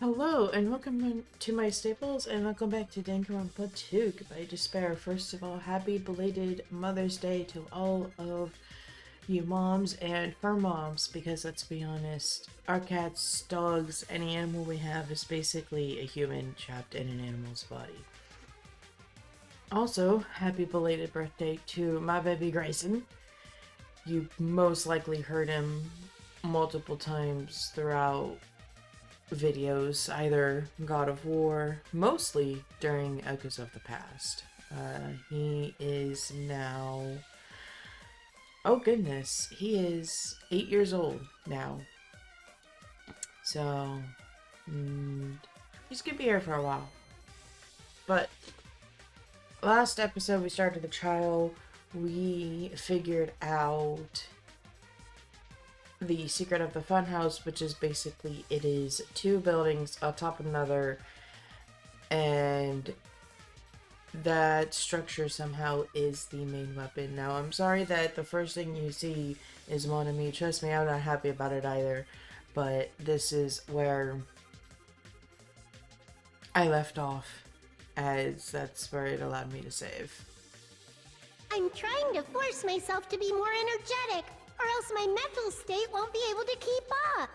Hello, and welcome to my staples, and welcome back to Danganronpa 2, Goodbye Despair. First of all, happy belated Mother's Day to all of you moms and fur moms, because let's be honest, our cats, dogs, any animal we have is basically a human trapped in an animal's body. Also, happy belated birthday to my baby Grayson. You most likely heard him multiple times throughout videos, either God of War, mostly during Echoes of the Past. He is now, oh goodness, he is 8 years old now. So, he's gonna be here for a while. But, last episode we started the trial, we figured out the secret of the funhouse, which is basically it is two buildings on top of another, and that structure somehow is the main weapon. Now, I'm sorry that the first thing you see is Mon Ami. Trust me, I'm not happy about it either, but this is where I left off, as that's where it allowed me to save. I'm trying to force myself to be more energetic, or else my mental state won't be able to keep up.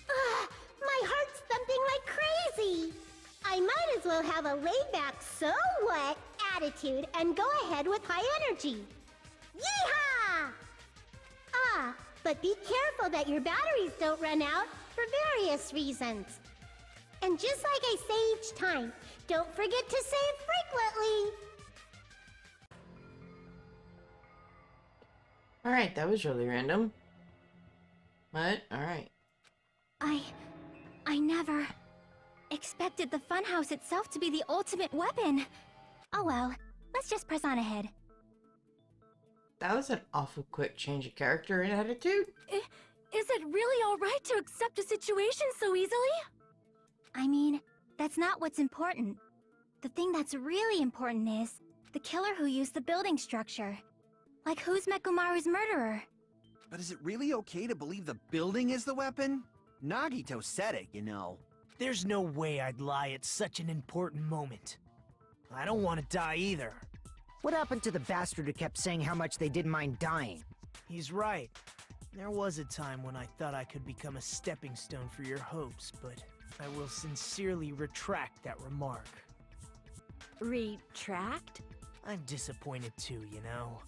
Ugh, my heart's thumping like crazy. I might as well have a laid-back, so what attitude and go ahead with high energy. Yeehaw! Ah, but be careful that your batteries don't run out for various reasons. And just like I say each time, don't forget to save frequently. Alright, that was really random. What? Alright. I never expected the funhouse itself to be the ultimate weapon. Oh well, let's just press on ahead. That was an awful quick change of character and attitude. Is it really alright to accept a situation so easily? I mean, that's not what's important. The thing that's really important is the killer who used the building structure. Like, who's Mechamaru's murderer? But is it really okay to believe the building is the weapon? Nagito said it, you know. There's no way I'd lie at such an important moment. I don't want to die either. What happened to the bastard who kept saying how much they didn't mind dying? He's right. There was a time when I thought I could become a stepping stone for your hopes, but I will sincerely retract that remark. Retract? I'm disappointed too, you know.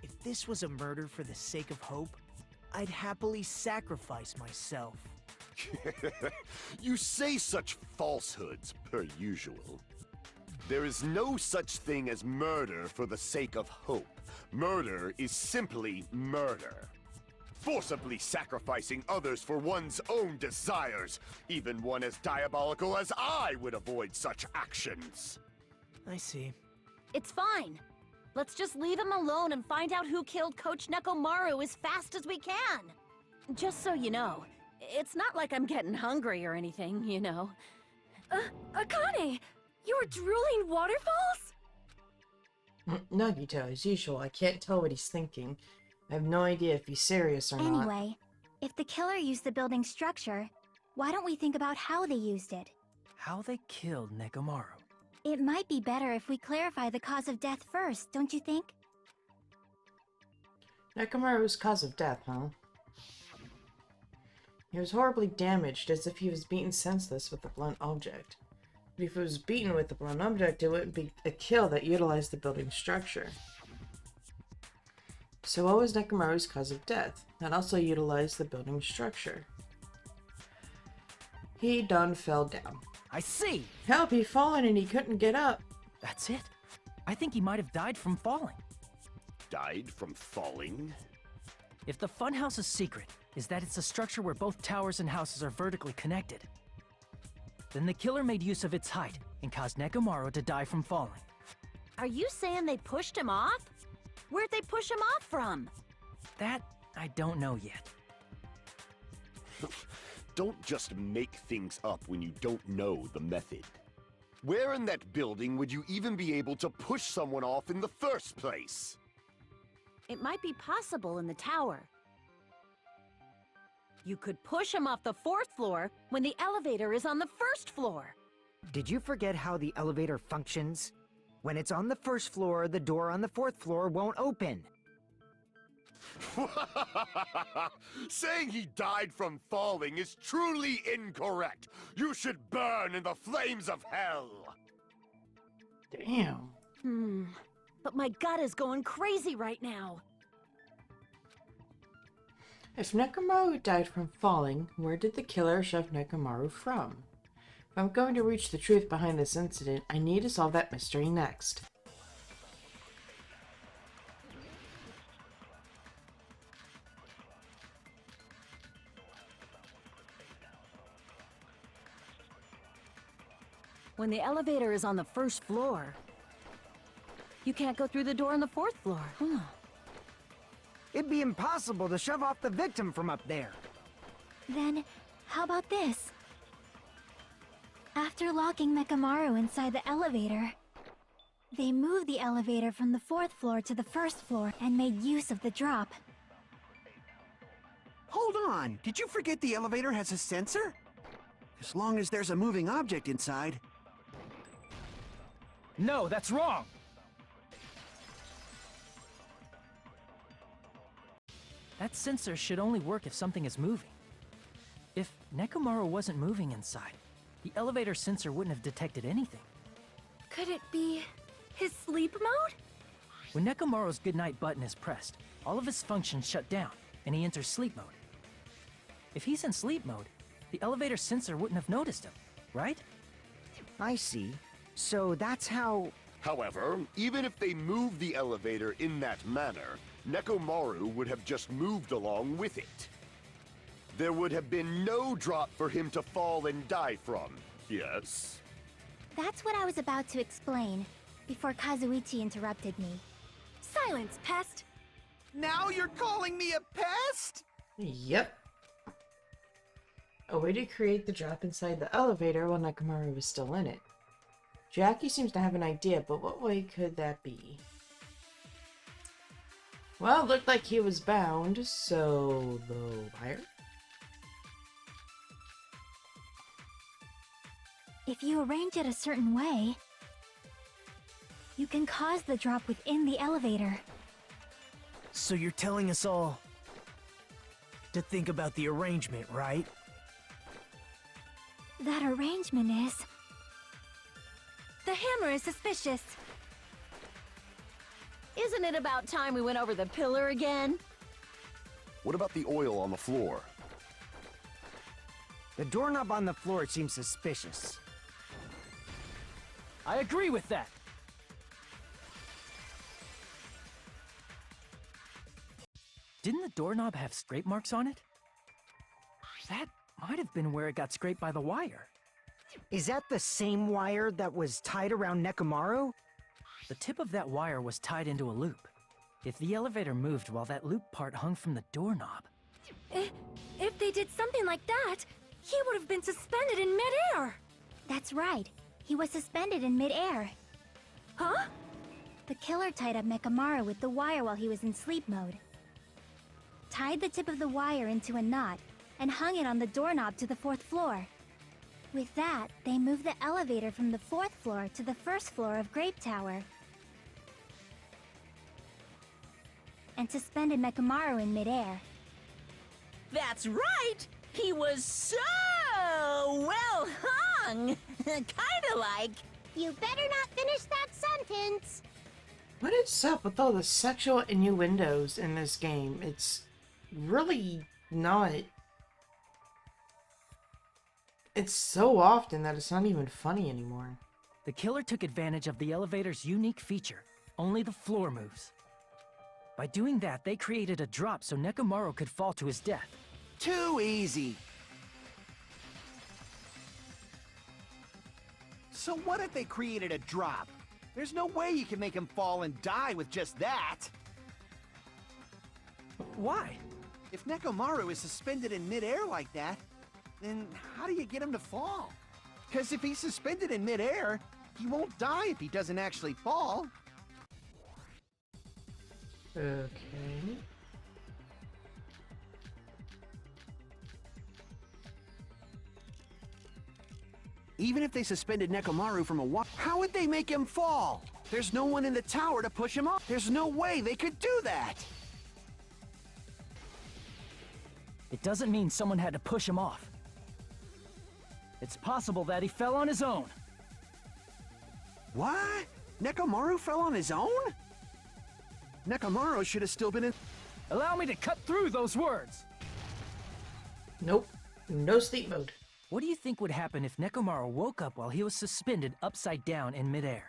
If this was a murder for the sake of hope, I'd happily sacrifice myself. You say such falsehoods, per usual. There is no such thing as murder for the sake of hope. Murder is simply murder. Forcibly sacrificing others for one's own desires. Even one as diabolical as I would avoid such actions. I see. It's fine. Let's just leave him alone and find out who killed Coach Mechamaru as fast as we can. Just so you know, it's not like I'm getting hungry or anything, you know. Akane! You were drooling waterfalls? Nagito, as usual, I can't tell what he's thinking. I have no idea if he's serious or not. Anyway, if the killer used the building structure, why don't we think about how they used it? How they killed Mechamaru. It might be better if we clarify the cause of death first, don't you think? Mechamaru's cause of death, huh? He was horribly damaged, as if he was beaten senseless with a blunt object. But if he was beaten with a blunt object, it wouldn't be a kill that utilized the building structure. So what was Mechamaru's cause of death that also utilized the building structure? He done fell down. I see! Help, he fallen and he couldn't get up. That's it. I think he might have died from falling. Died from falling? If the funhouse's secret is that it's a structure where both towers and houses are vertically connected, then the killer made use of its height and caused Mechamaru to die from falling. Are you saying they pushed him off? Where'd they push him off from? That, I don't know yet. Don't just make things up when you don't know the method. Where in that building would you even be able to push someone off in the first place? It might be possible in the tower. You could push him off the 4th floor when the elevator is on the 1st floor. Did you forget how the elevator functions? When it's on the 1st floor, the door on the 4th floor won't open. Saying he died from falling is truly incorrect. You should burn in the flames of hell. Damn. But my gut is going crazy right now. If Mechamaru died from falling, where did the killer shove Mechamaru from? If I'm going to reach the truth behind this incident, I need to solve that mystery next. When the elevator is on the 1st floor, you can't go through the door on the 4th floor. It'd be impossible to shove off the victim from up there. Then, how about this? After locking Mechamaru inside the elevator, they moved the elevator from the 4th floor to the 1st floor and made use of the drop. Hold on, did you forget the elevator has a sensor? As long as there's a moving object inside. No, that's wrong! That sensor should only work if something is moving. If Mechamaru wasn't moving inside, the elevator sensor wouldn't have detected anything. Could it be his sleep mode? When Mechamaru's goodnight button is pressed, all of his functions shut down, and he enters sleep mode. If he's in sleep mode, the elevator sensor wouldn't have noticed him, right? I see. So that's how... However, even if they moved the elevator in that manner, Mechamaru would have just moved along with it. There would have been no drop for him to fall and die from, yes? That's what I was about to explain, before Kazuichi interrupted me. Silence, pest! Now you're calling me a pest? Yep. A way to create the drop inside the elevator while Mechamaru was still in it. Jackie seems to have an idea, but what way could that be? Well, it looked like he was bound, so the wire? If you arrange it a certain way, you can cause the drop within the elevator. So you're telling us all to think about the arrangement, right? That arrangement is... The hammer is suspicious. Isn't it about time we went over the pillar again? What about the oil on the floor? The doorknob on the floor seems suspicious. I agree with that! Didn't the doorknob have scrape marks on it? That might have been where it got scraped by the wire. Is that the same wire that was tied around Mechamaru? The tip of that wire was tied into a loop. If the elevator moved while that loop part hung from the doorknob... If they did something like that, he would have been suspended in midair! That's right. He was suspended in midair. Huh? The killer tied up Mechamaru with the wire while he was in sleep mode. Tied the tip of the wire into a knot, and hung it on the doorknob to the 4th floor. With that, they moved the elevator from the 4th floor to the 1st floor of Grape Tower. And suspended Mechamaru in midair. That's right! He was so well hung! Kinda like... You better not finish that sentence. What is up with all the sexual innuendos in this game? It's really not... It's so often that it's not even funny anymore. The killer took advantage of the elevator's unique feature. Only the floor moves. By doing that, they created a drop so Mechamaru could fall to his death. Too easy. So what if they created a drop? There's no way you can make him fall and die with just that. Why? If Mechamaru is suspended in midair like that, then how do you get him to fall? Because if he's suspended in midair, he won't die if he doesn't actually fall. Okay. Even if they suspended Nekomaru from a wire, how would they make him fall? There's no one in the tower to push him off. There's no way they could do that. It doesn't mean someone had to push him off. It's possible that he fell on his own. What? Nekomaru fell on his own? Nekomaru should have still been in... Allow me to cut through those words! Nope. No sleep mode. What do you think would happen if Nekomaru woke up while he was suspended upside down in midair?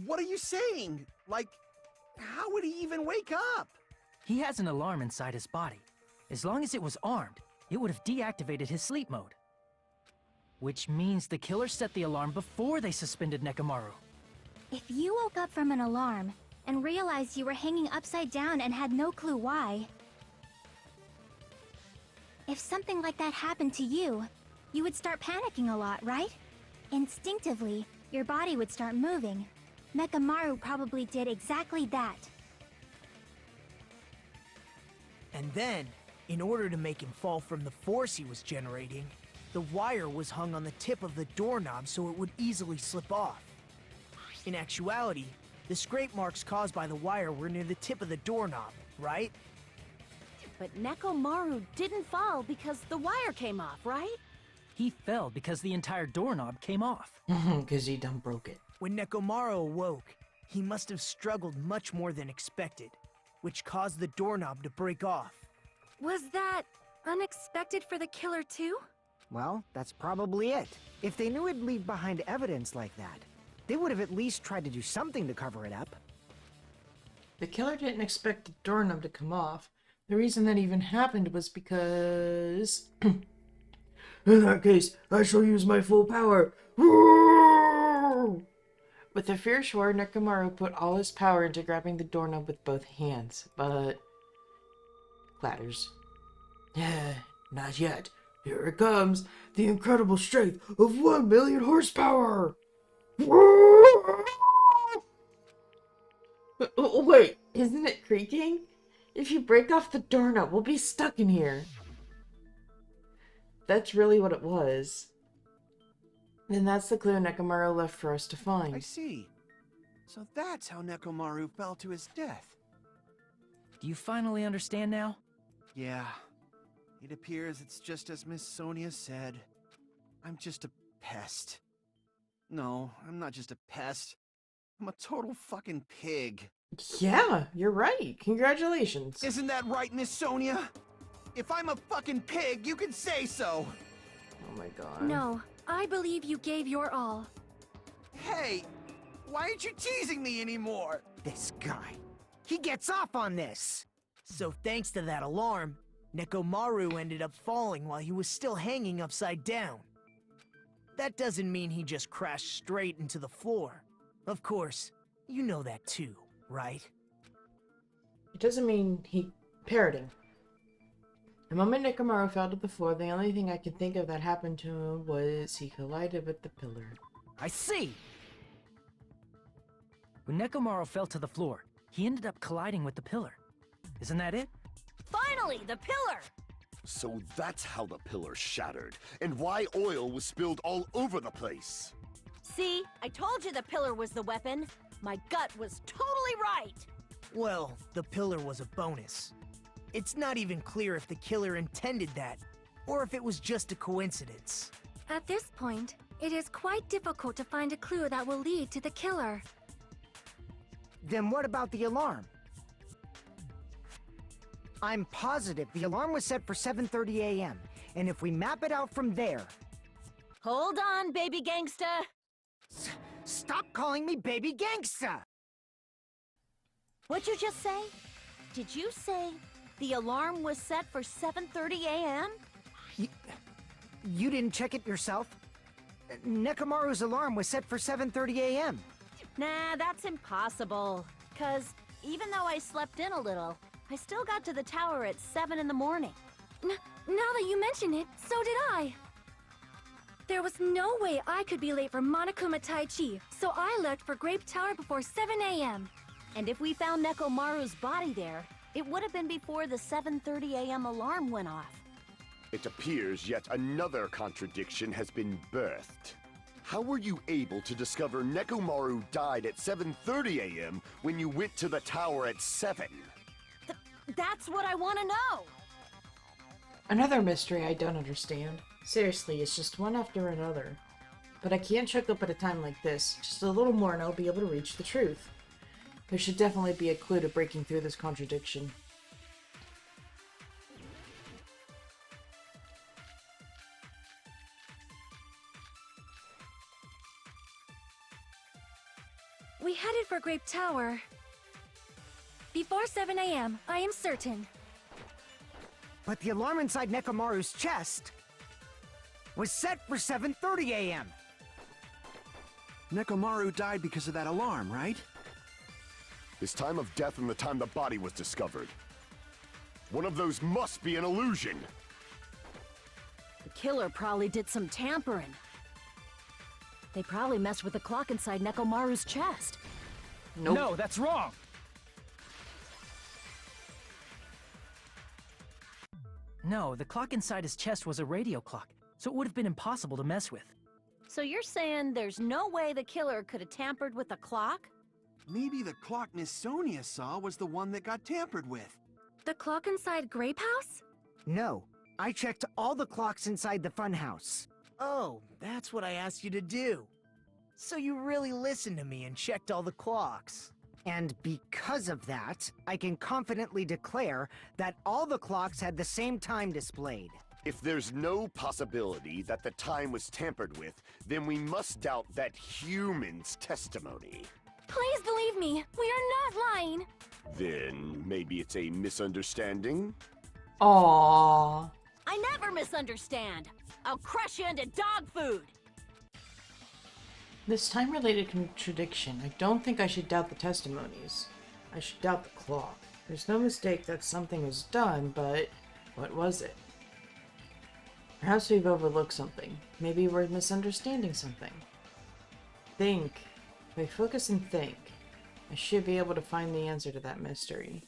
What are you saying? Like, how would he even wake up? He has an alarm inside his body. As long as it was armed, it would have deactivated his sleep mode. Which means the killer set the alarm before they suspended Nekomaru. If you woke up from an alarm and realized you were hanging upside down and had no clue why, if something like that happened to you, you would start panicking a lot, right? Instinctively, your body would start moving. Mechamaru probably did exactly that. And then, in order to make him fall from the force he was generating, the wire was hung on the tip of the doorknob so it would easily slip off. In actuality, the scrape marks caused by the wire were near the tip of the doorknob, right? But Nekomaru didn't fall because the wire came off, right? He fell because the entire doorknob came off. Because he done broke it. When Nekomaru awoke, he must have struggled much more than expected, which caused the doorknob to break off. Was that unexpected for the killer too? Well, that's probably it. If they knew it'd leave behind evidence like that, they would have at least tried to do something to cover it up. The killer didn't expect the doorknob to come off. The reason that even happened was because... In that case, I shall use my full power. With a fierce roar, Nekomaru put all his power into grabbing the doorknob with both hands, but... clatters. Not yet. Here it comes. The incredible strength of 1 million horsepower! Wait, isn't it creaking? If you break off the doorknob, we'll be stuck in here. That's really what it was. And that's the clue Nekomaru left for us to find. I see. So that's how Nekomaru fell to his death. Do you finally understand now? Yeah. It appears it's just as Miss Sonia said. I'm just a pest. No, I'm not just a pest. I'm a total fucking pig. Yeah, you're right. Congratulations. Isn't that right, Miss Sonia? If I'm a fucking pig, you can say so. Oh my god. No, I believe you gave your all. Hey, why aren't you teasing me anymore? This guy. He gets off on this! So thanks to that alarm, Nekomaru ended up falling while he was still hanging upside down. That doesn't mean he just crashed straight into the floor. Of course, you know that too, right? It doesn't mean he parroting. The moment Nekomaru fell to the floor, the only thing I can think of that happened to him was he collided with the pillar. I see! When Nekomaru fell to the floor, he ended up colliding with the pillar. Isn't that it? Finally, the pillar! So that's how the pillar shattered, and why oil was spilled all over the place. See, I told you the pillar was the weapon. My gut was totally right. Well, the pillar was a bonus. It's not even clear if the killer intended that, or if it was just a coincidence. At this point, it is quite difficult to find a clue that will lead to the killer. Then what about the alarm? I'm positive the alarm was set for 7:30 a.m., and if we map it out from there... Hold on, baby gangsta. Stop calling me baby gangsta! What'd you just say? Did you say the alarm was set for 7:30 a.m.? You didn't check it yourself? Nekomaru's alarm was set for 7:30 a.m. Nah, that's impossible. 'Cause even though I slept in a little, I still got to the tower at 7 in the morning. Now that you mention it, so did I. There was no way I could be late for Monokuma Tai Chi, so I left for Grape Tower before 7 a.m. And if we found Nekomaru's body there, it would have been before the 7:30 a.m. alarm went off. It appears yet another contradiction has been birthed. How were you able to discover Nekomaru died at 7:30 a.m. when you went to the tower at 7? That's what I want to know! Another mystery I don't understand. Seriously, it's just one after another. But I can't choke up at a time like this. Just a little more and I'll be able to reach the truth. There should definitely be a clue to breaking through this contradiction. We headed for Grape Tower before 7 a.m., I am certain. But the alarm inside Nekomaru's chest was set for 7:30 a.m. Nekomaru died because of that alarm, right? His time of death and the time the body was discovered. One of those must be an illusion. The killer probably did some tampering. They probably messed with the clock inside Nekomaru's chest. Nope. No, that's wrong! No, the clock inside his chest was a radio clock, so it would have been impossible to mess with. So you're saying there's no way the killer could have tampered with the clock? Maybe the clock Miss Sonia saw was the one that got tampered with. The clock inside Grape House? No, I checked all the clocks inside the funhouse. Oh, that's what I asked you to do. So you really listened to me and checked all the clocks. And because of that, I can confidently declare that all the clocks had the same time displayed. If there's no possibility that the time was tampered with, then we must doubt that human's testimony. Please believe me, we are not lying. Then maybe it's a misunderstanding? Aww. I never misunderstand. I'll crush you into dog food. This time-related contradiction, I don't think I should doubt the testimonies. I should doubt the clock. There's no mistake that something was done, but what was it? Perhaps we've overlooked something. Maybe we're misunderstanding something. Think. If I focus and think, I should be able to find the answer to that mystery.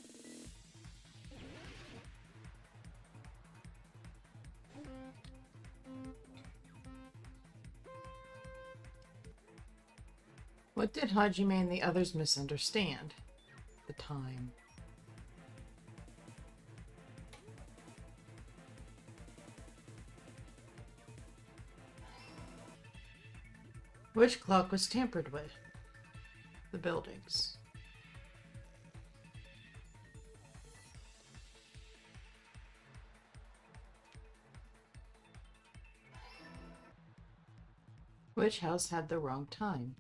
What did Hajime and the others misunderstand? The time. Which clock was tampered with? The buildings. Which house had the wrong time?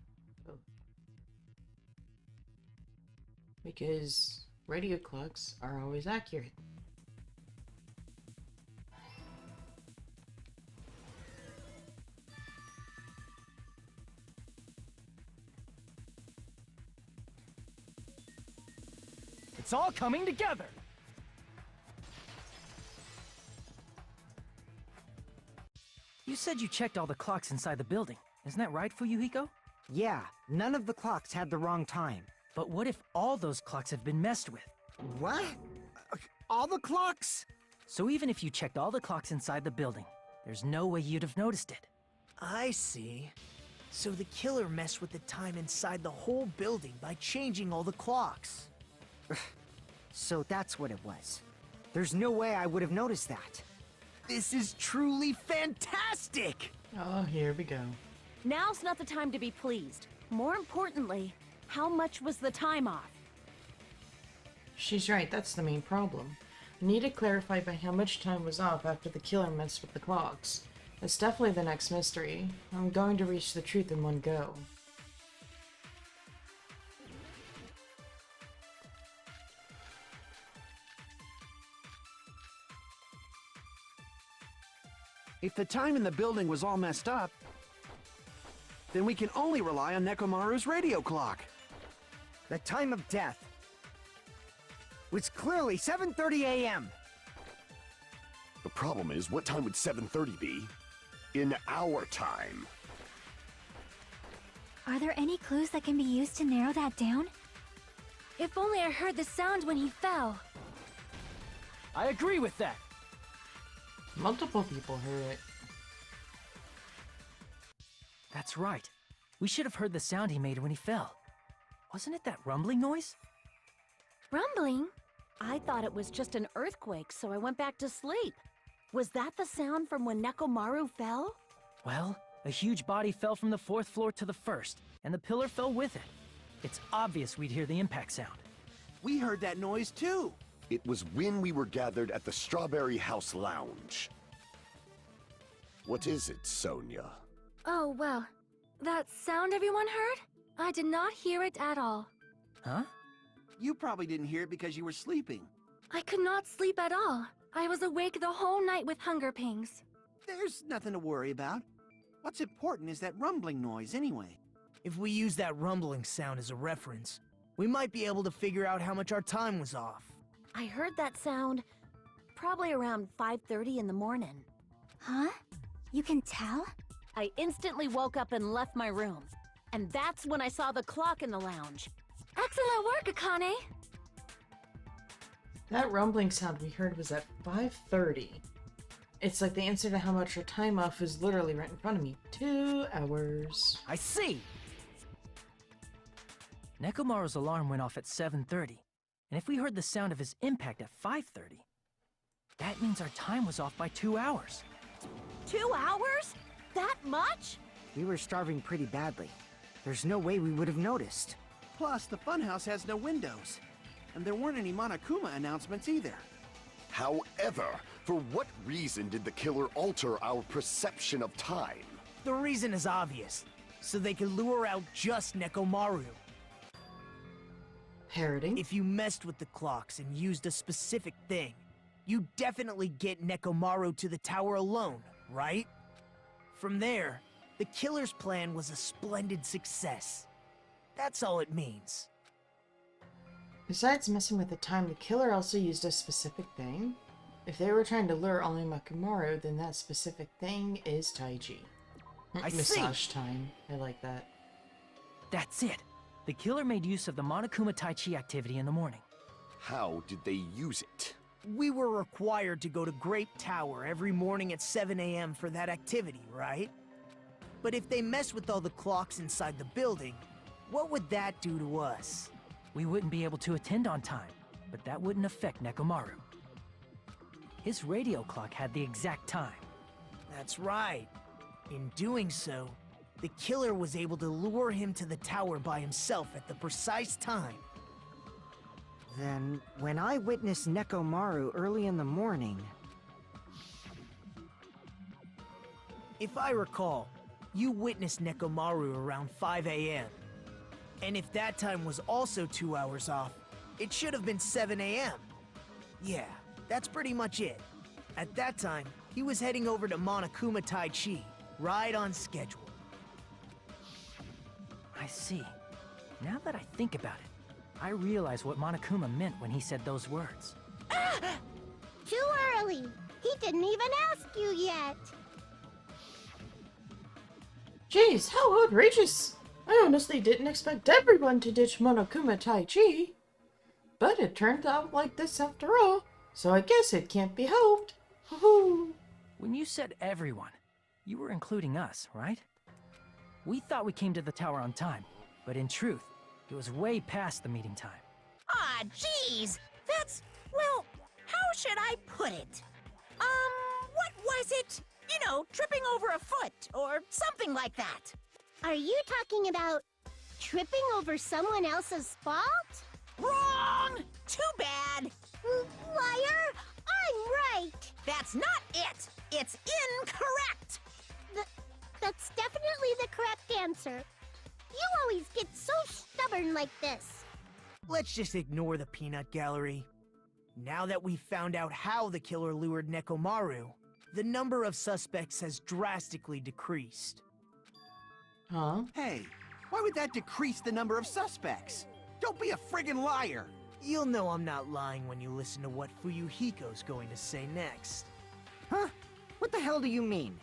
Because radio clocks are always accurate. It's all coming together! You said you checked all the clocks inside the building. Isn't that right, Fuyuhiko? Yeah, none of the clocks had the wrong time. But what if all those clocks have been messed with? What? All the clocks? So even if you checked all the clocks inside the building, there's no way you'd have noticed it. I see. So the killer messed with the time inside the whole building by changing all the clocks. So that's what it was. There's no way I would have noticed that. This is truly fantastic! Oh, here we go. Now's not the time to be pleased. More importantly, how much was the time off? She's right, that's the main problem. I need to clarify by how much time was off after the killer messed with the clocks. That's definitely the next mystery. I'm going to reach the truth in one go. If the time in the building was all messed up, then we can only rely on Nekomaru's radio clock. The time of death was clearly 7:30 a.m. The problem is, what time would 7:30 be? In our time. Are there any clues that can be used to narrow that down? If only I heard the sound when he fell. I agree with that! Multiple people heard it. That's right. We should have heard the sound he made when he fell. Wasn't it that rumbling noise? Rumbling? I thought it was just an earthquake, so I went back to sleep. Was that the sound from when Nekomaru fell? Well, a huge body fell from the 4th floor to the 1st, and the pillar fell with it. It's obvious we'd hear the impact sound. We heard that noise too. It was when we were gathered at the Strawberry House Lounge. What is it, Sonia? Oh, well. That sound everyone heard? I did not hear it at all. Huh? You probably didn't hear it because you were sleeping. I could not sleep at all. I was awake the whole night with hunger pangs. There's nothing to worry about. What's important is that rumbling noise anyway. If we use that rumbling sound as a reference, we might be able to figure out how much our time was off. I heard that sound probably around 5:30 in the morning. Huh? You can tell? I instantly woke up and left my room. And that's when I saw the clock in the lounge. Excellent work, Akane! That rumbling sound we heard was at 5:30. It's like the answer to how much your time off is literally right in front of me. 2 hours. I see! Nekomaru's alarm went off at 7:30, and if we heard the sound of his impact at 5:30, that means our time was off by 2 hours. 2 hours? That much? We were starving pretty badly. There's no way we would have noticed. Plus, the funhouse has no windows. And there weren't any Monokuma announcements either. However, for what reason did the killer alter our perception of time? The reason is obvious. So they could lure out just Nekomaru. Parroting? If you messed with the clocks and used a specific thing, you'd definitely get Nekomaru to the tower alone, right? From there, the killer's plan was a splendid success. That's all it means. Besides messing with the time, the killer also used a specific thing. If they were trying to lure only Mechamaru, then that specific thing is Taiji. I Massage see. time. I like that. That's it. The killer made use of the Monokuma Tai Chi activity in the morning. How did they use it? We were required to go to Grape Tower every morning at 7 a.m. for that activity, right? But if they mess with all the clocks inside the building, what would that do to us? We wouldn't be able to attend on time, but that wouldn't affect Nekomaru. His radio clock had the exact time. That's right. In doing so, the killer was able to lure him to the tower by himself at the precise time. Then, when I witnessed Nekomaru early in the morning... If I recall, you witnessed Nekomaru around 5 a.m. And if that time was also 2 hours off, it should have been 7 a.m. Yeah, that's pretty much it. At that time, he was heading over to Monokuma Tai Chi, right on schedule. I see. Now that I think about it, I realize what Monokuma meant when he said those words. Too early. He didn't even ask you yet. Jeez, how outrageous! I honestly didn't expect everyone to ditch Monokuma Tai Chi. But it turned out like this after all, so I guess it can't be helped. Hoo-hoo. When you said everyone, you were including us, right? We thought we came to the tower on time, but in truth, it was way past the meeting time. Ah, jeez. That's, well, how should I put it? What was it? You know, tripping over a foot, or something like that. Are you talking about tripping over someone else's fault? Wrong! Too bad. Liar! I'm right! That's not it. It's incorrect. That's definitely the correct answer. You always get so stubborn like this. Let's just ignore the peanut gallery. Now that we've found out how the killer lured Nekomaru, the number of suspects has drastically decreased. Huh? Hey, why would that decrease the number of suspects? Don't be a friggin' liar! You'll know I'm not lying when you listen to what Fuyuhiko's going to say next. Huh? What the hell do you mean?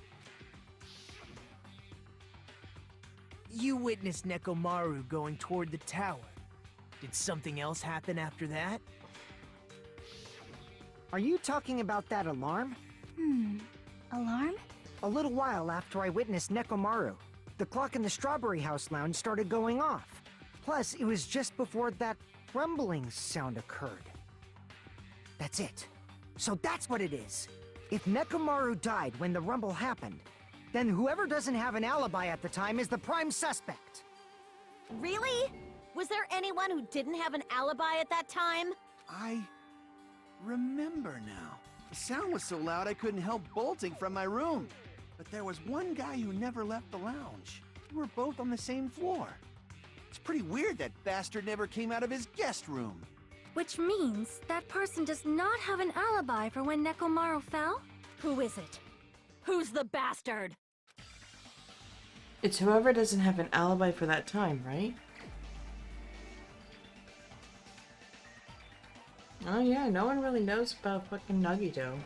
You witnessed Nekomaru going toward the tower. Did something else happen after that? Are you talking about that alarm? Alarm? A little while after I witnessed Nekomaru, the clock in the Strawberry House lounge started going off. Plus, it was just before that rumbling sound occurred. That's it. So that's what it is. If Nekomaru died when the rumble happened, then whoever doesn't have an alibi at the time is the prime suspect. Really? Was there anyone who didn't have an alibi at that time? I remember now. The sound was so loud I couldn't help bolting from my room. But there was one guy who never left the lounge. We were both on the same floor. It's pretty weird that bastard never came out of his guest room. Which means that person does not have an alibi for when Nekomaru fell? Who is it? Who's the bastard? It's whoever doesn't have an alibi for that time, right? Oh yeah, no one really knows about fucking Nagito.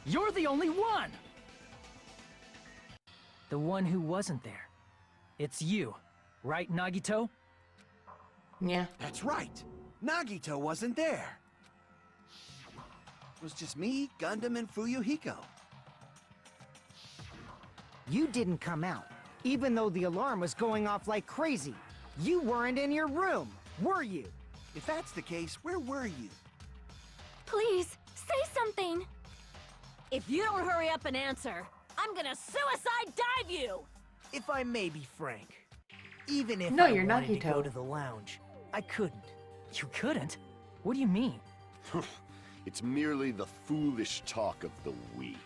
You're the only one! The one who wasn't there. It's you, right, Nagito? Yeah. That's right. Nagito wasn't there. It was just me, Gundam, and Fuyuhiko. You didn't come out, even though the alarm was going off like crazy. You weren't in your room, were you? If that's the case, where were you? Please, say something! If you don't hurry up and answer, I'm gonna suicide dive you! If I may be frank, even if No, I you're wanted to Nagito. go to the lounge, I couldn't. You couldn't? What do you mean? It's merely the foolish talk of the weak.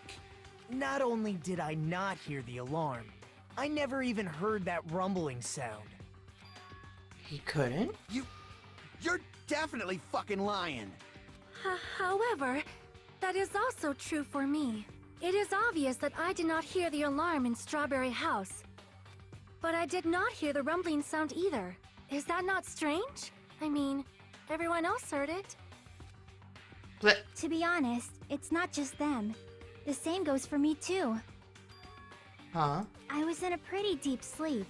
Not only did I not hear the alarm, I never even heard that rumbling sound. He couldn't? You're definitely fucking lying. However, that is also true for me. It is obvious that I did not hear the alarm in Strawberry House. But I did not hear the rumbling sound either. Is that not strange? I mean, everyone else heard it. But To be honest, it's not just them. The same goes for me too. huh? I was in a pretty deep sleep,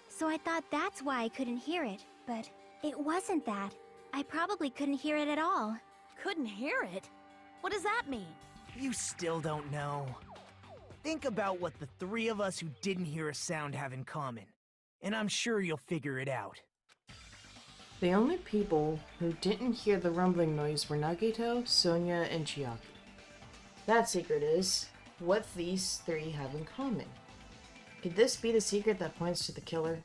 so I thought that's why I couldn't hear it. But it wasn't that. I probably couldn't hear it at all. Couldn't hear it? What does that mean? You still don't know. Think about what the three of us who didn't hear a sound have in common, and I'm sure you'll figure it out. The only people who didn't hear the rumbling noise were Nagito, Sonia, and Chiaki. That secret is what these three have in common. Could this be the secret that points to the killer?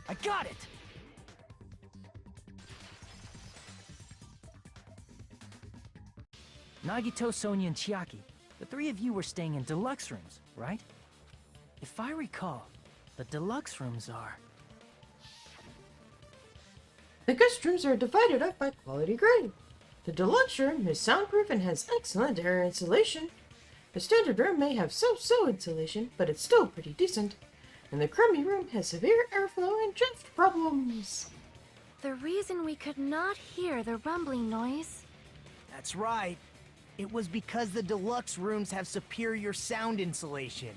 I got it! Nagito, Sonia, and Chiaki. The three of you were staying in deluxe rooms, right? If I recall, the deluxe rooms are... The guest rooms are divided up by quality grade. The deluxe room is soundproof and has excellent air insulation. The standard room may have so-so insulation, but it's still pretty decent. And the crummy room has severe airflow and drift problems. The reason we could not hear the rumbling noise... That's right. It was because the deluxe rooms have superior sound insulation.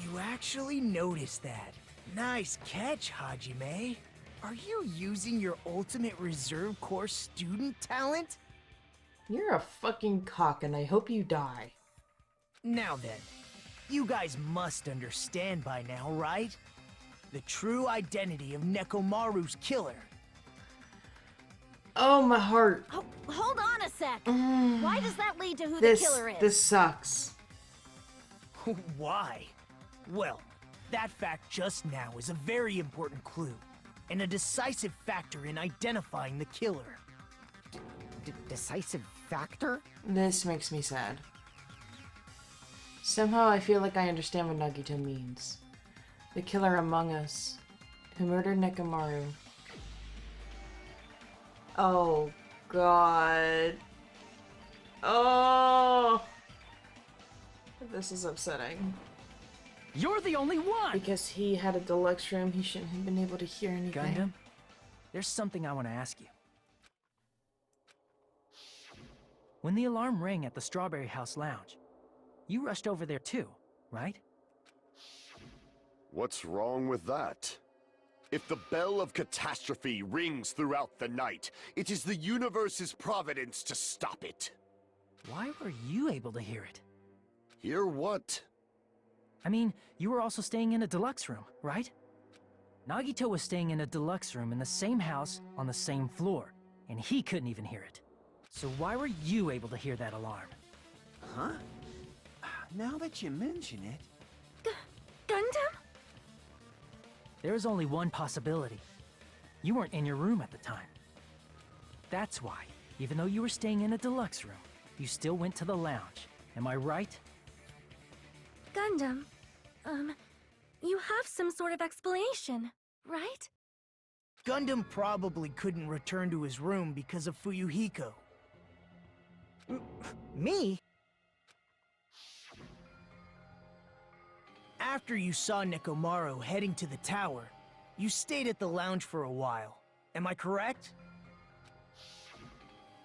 You actually noticed that. Nice catch, Hajime. Are you using your ultimate reserve corps student talent? You're a fucking cock and I hope you die. Now then, you guys must understand by now, right? The true identity of Nekomaru's killer. Oh, my heart. Oh, hold on a sec. Why does that lead to who the killer is? This sucks. Why? Well, that fact just now is a very important clue, and a decisive factor in identifying the killer. Decisive factor? This makes me sad. Somehow I feel like I understand what Nagito means. The killer among us, who murdered Nekomaru. Oh, God. Oh! This is upsetting. You're the only one! Because he had a deluxe room, he shouldn't have been able to hear anything. Gundam, there's something I want to ask you. When the alarm rang at the Strawberry House lounge, you rushed over there too, right? What's wrong with that? If the bell of catastrophe rings throughout the night, it is the universe's providence to stop it. Why were you able to hear it? Hear what? I mean, you were also staying in a deluxe room, right? Nagito was staying in a deluxe room in the same house on the same floor, and he couldn't even hear it. So why were you able to hear that alarm? Huh? Now that you mention it... Gundam? There is only one possibility. You weren't in your room at the time. That's why, even though you were staying in a deluxe room, you still went to the lounge. Am I right? Gundam, you have some sort of explanation, right? Gundam probably couldn't return to his room because of Fuyuhiko. Me? After you saw Nekomaru heading to the tower, you stayed at the lounge for a while. Am I correct?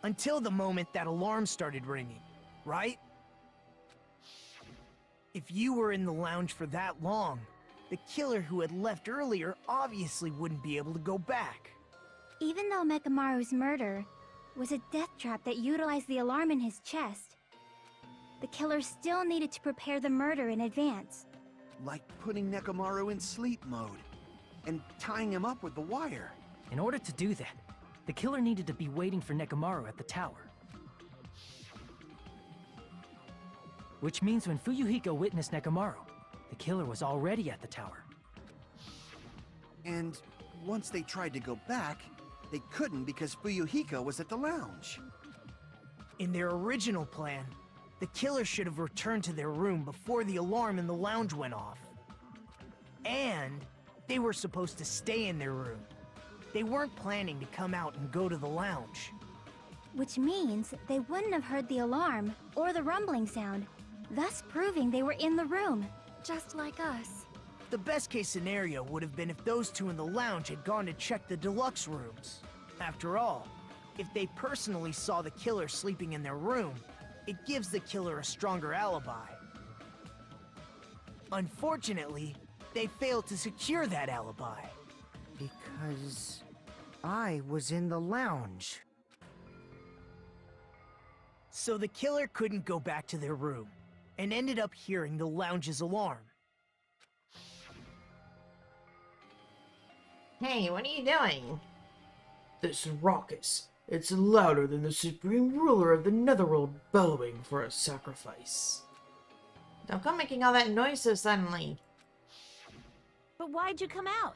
Until the moment that alarm started ringing, right? If you were in the lounge for that long, the killer who had left earlier obviously wouldn't be able to go back. Even though Mechamaru's murder was a death trap that utilized the alarm in his chest, the killer still needed to prepare the murder in advance. Like putting Nekomaru in sleep mode and tying him up with the wire. In order to do that, the killer needed to be waiting for Nekomaru at the tower. Which means when Fuyuhiko witnessed Nekomaru, the killer was already at the tower. And once they tried to go back, they couldn't because Fuyuhiko was at the lounge. In their original plan, the killer should have returned to their room before the alarm in the lounge went off. And they were supposed to stay in their room. They weren't planning to come out and go to the lounge. Which means they wouldn't have heard the alarm or the rumbling sound, thus proving they were in the room, just like us. The best case scenario would have been if those two in the lounge had gone to check the deluxe rooms. After all, if they personally saw the killer sleeping in their room, it gives the killer a stronger alibi. Unfortunately, they failed to secure that alibi. Because I was in the lounge. So the killer couldn't go back to their room, and ended up hearing the lounge's alarm. Hey, what are you doing? This raucous. It's louder than the supreme ruler of the netherworld bellowing for a sacrifice. Don't come making all that noise so suddenly. But why'd you come out?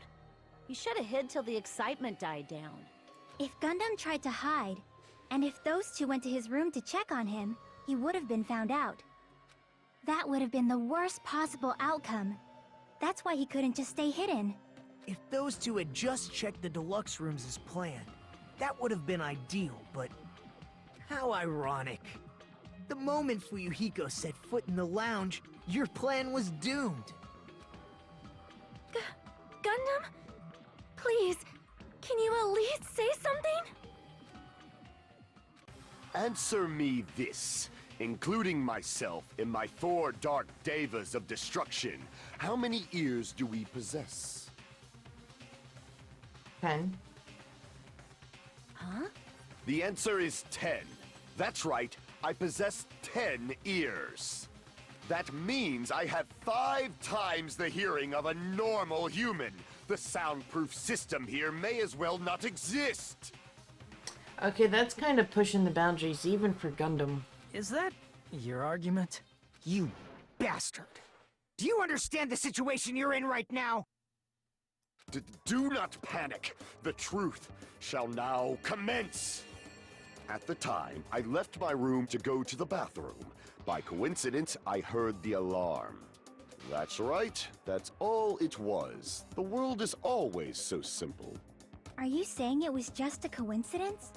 You should have hid till the excitement died down. If Gundam tried to hide, and if those two went to his room to check on him, he would have been found out. That would have been the worst possible outcome. That's why he couldn't just stay hidden. If those two had just checked the deluxe rooms as planned, that would have been ideal, but how ironic. The moment Fuyuhiko set foot in the lounge, your plan was doomed. Gundam? Please, can you at least say something? Answer me this. Including myself in my 4 dark devas of destruction, how many ears do we possess? 10. Huh? The answer is 10. That's right, I possess 10 ears. That means I have 5 times the hearing of a normal human. The soundproof system here may as well not exist. Okay, that's kind of pushing the boundaries even for Gundam. Is that your argument? You bastard! Do you understand the situation you're in right now? Do not panic. The truth shall now commence. At the time, I left my room to go to the bathroom. By coincidence, I heard the alarm. That's right. That's all it was. The world is always so simple. Are you saying it was just a coincidence?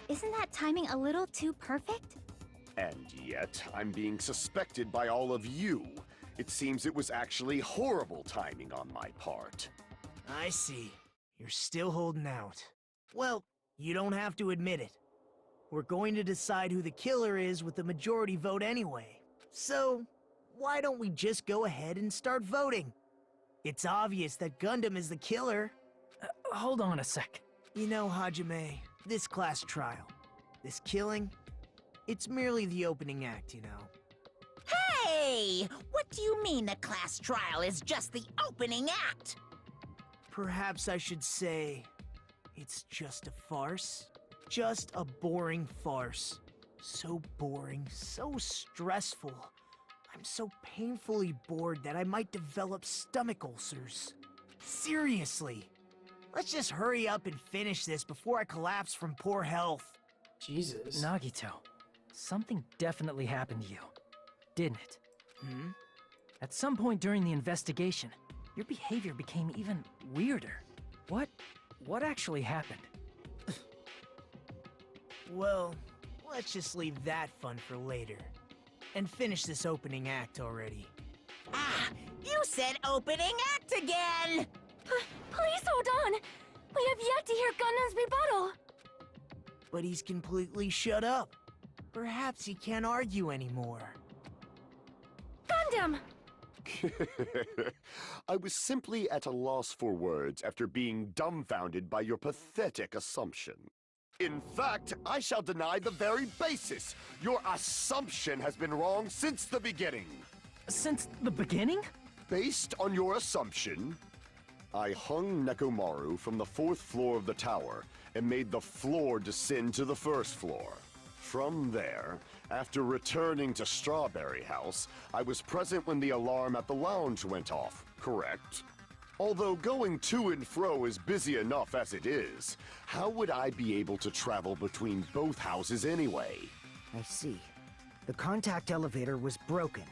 Isn't that timing a little too perfect? And yet, I'm being suspected by all of you. It seems it was actually horrible timing on my part. I see. You're still holding out. Well, you don't have to admit it. We're going to decide who the killer is with the majority vote anyway. So, why don't we just go ahead and start voting? It's obvious that Gundam is the killer, hold on a sec. You know, Hajime, this class trial, this killing, it's merely the opening act, you know. Hey! What do you mean the class trial is just the opening act? Perhaps I should say, it's just a farce. Just a boring farce. So boring, so stressful. I'm so painfully bored that I might develop stomach ulcers. Seriously. Let's just hurry up and finish this before I collapse from poor health. Jesus. Nagito, something definitely happened to you, didn't it? Hmm? At some point during the investigation, your behavior became even weirder. What actually happened? Well, let's just leave that fun for later. And finish this opening act already. Ah, you said opening act again! Please hold on! We have yet to hear Gundam's rebuttal! But he's completely shut up. Perhaps he can't argue anymore. Gundam! I was simply at a loss for words after being dumbfounded by your pathetic assumption. In fact, I shall deny the very basis. Your assumption has been wrong since the beginning. Since the beginning? Based on your assumption, I hung Nekomaru from the 4th floor of the tower and made the floor descend to the 1st floor. From there, after returning to Strawberry House, I was present when the alarm at the lounge went off, correct? Although going to and fro is busy enough as it is, how would I be able to travel between both houses anyway? I see. The contact elevator was broken.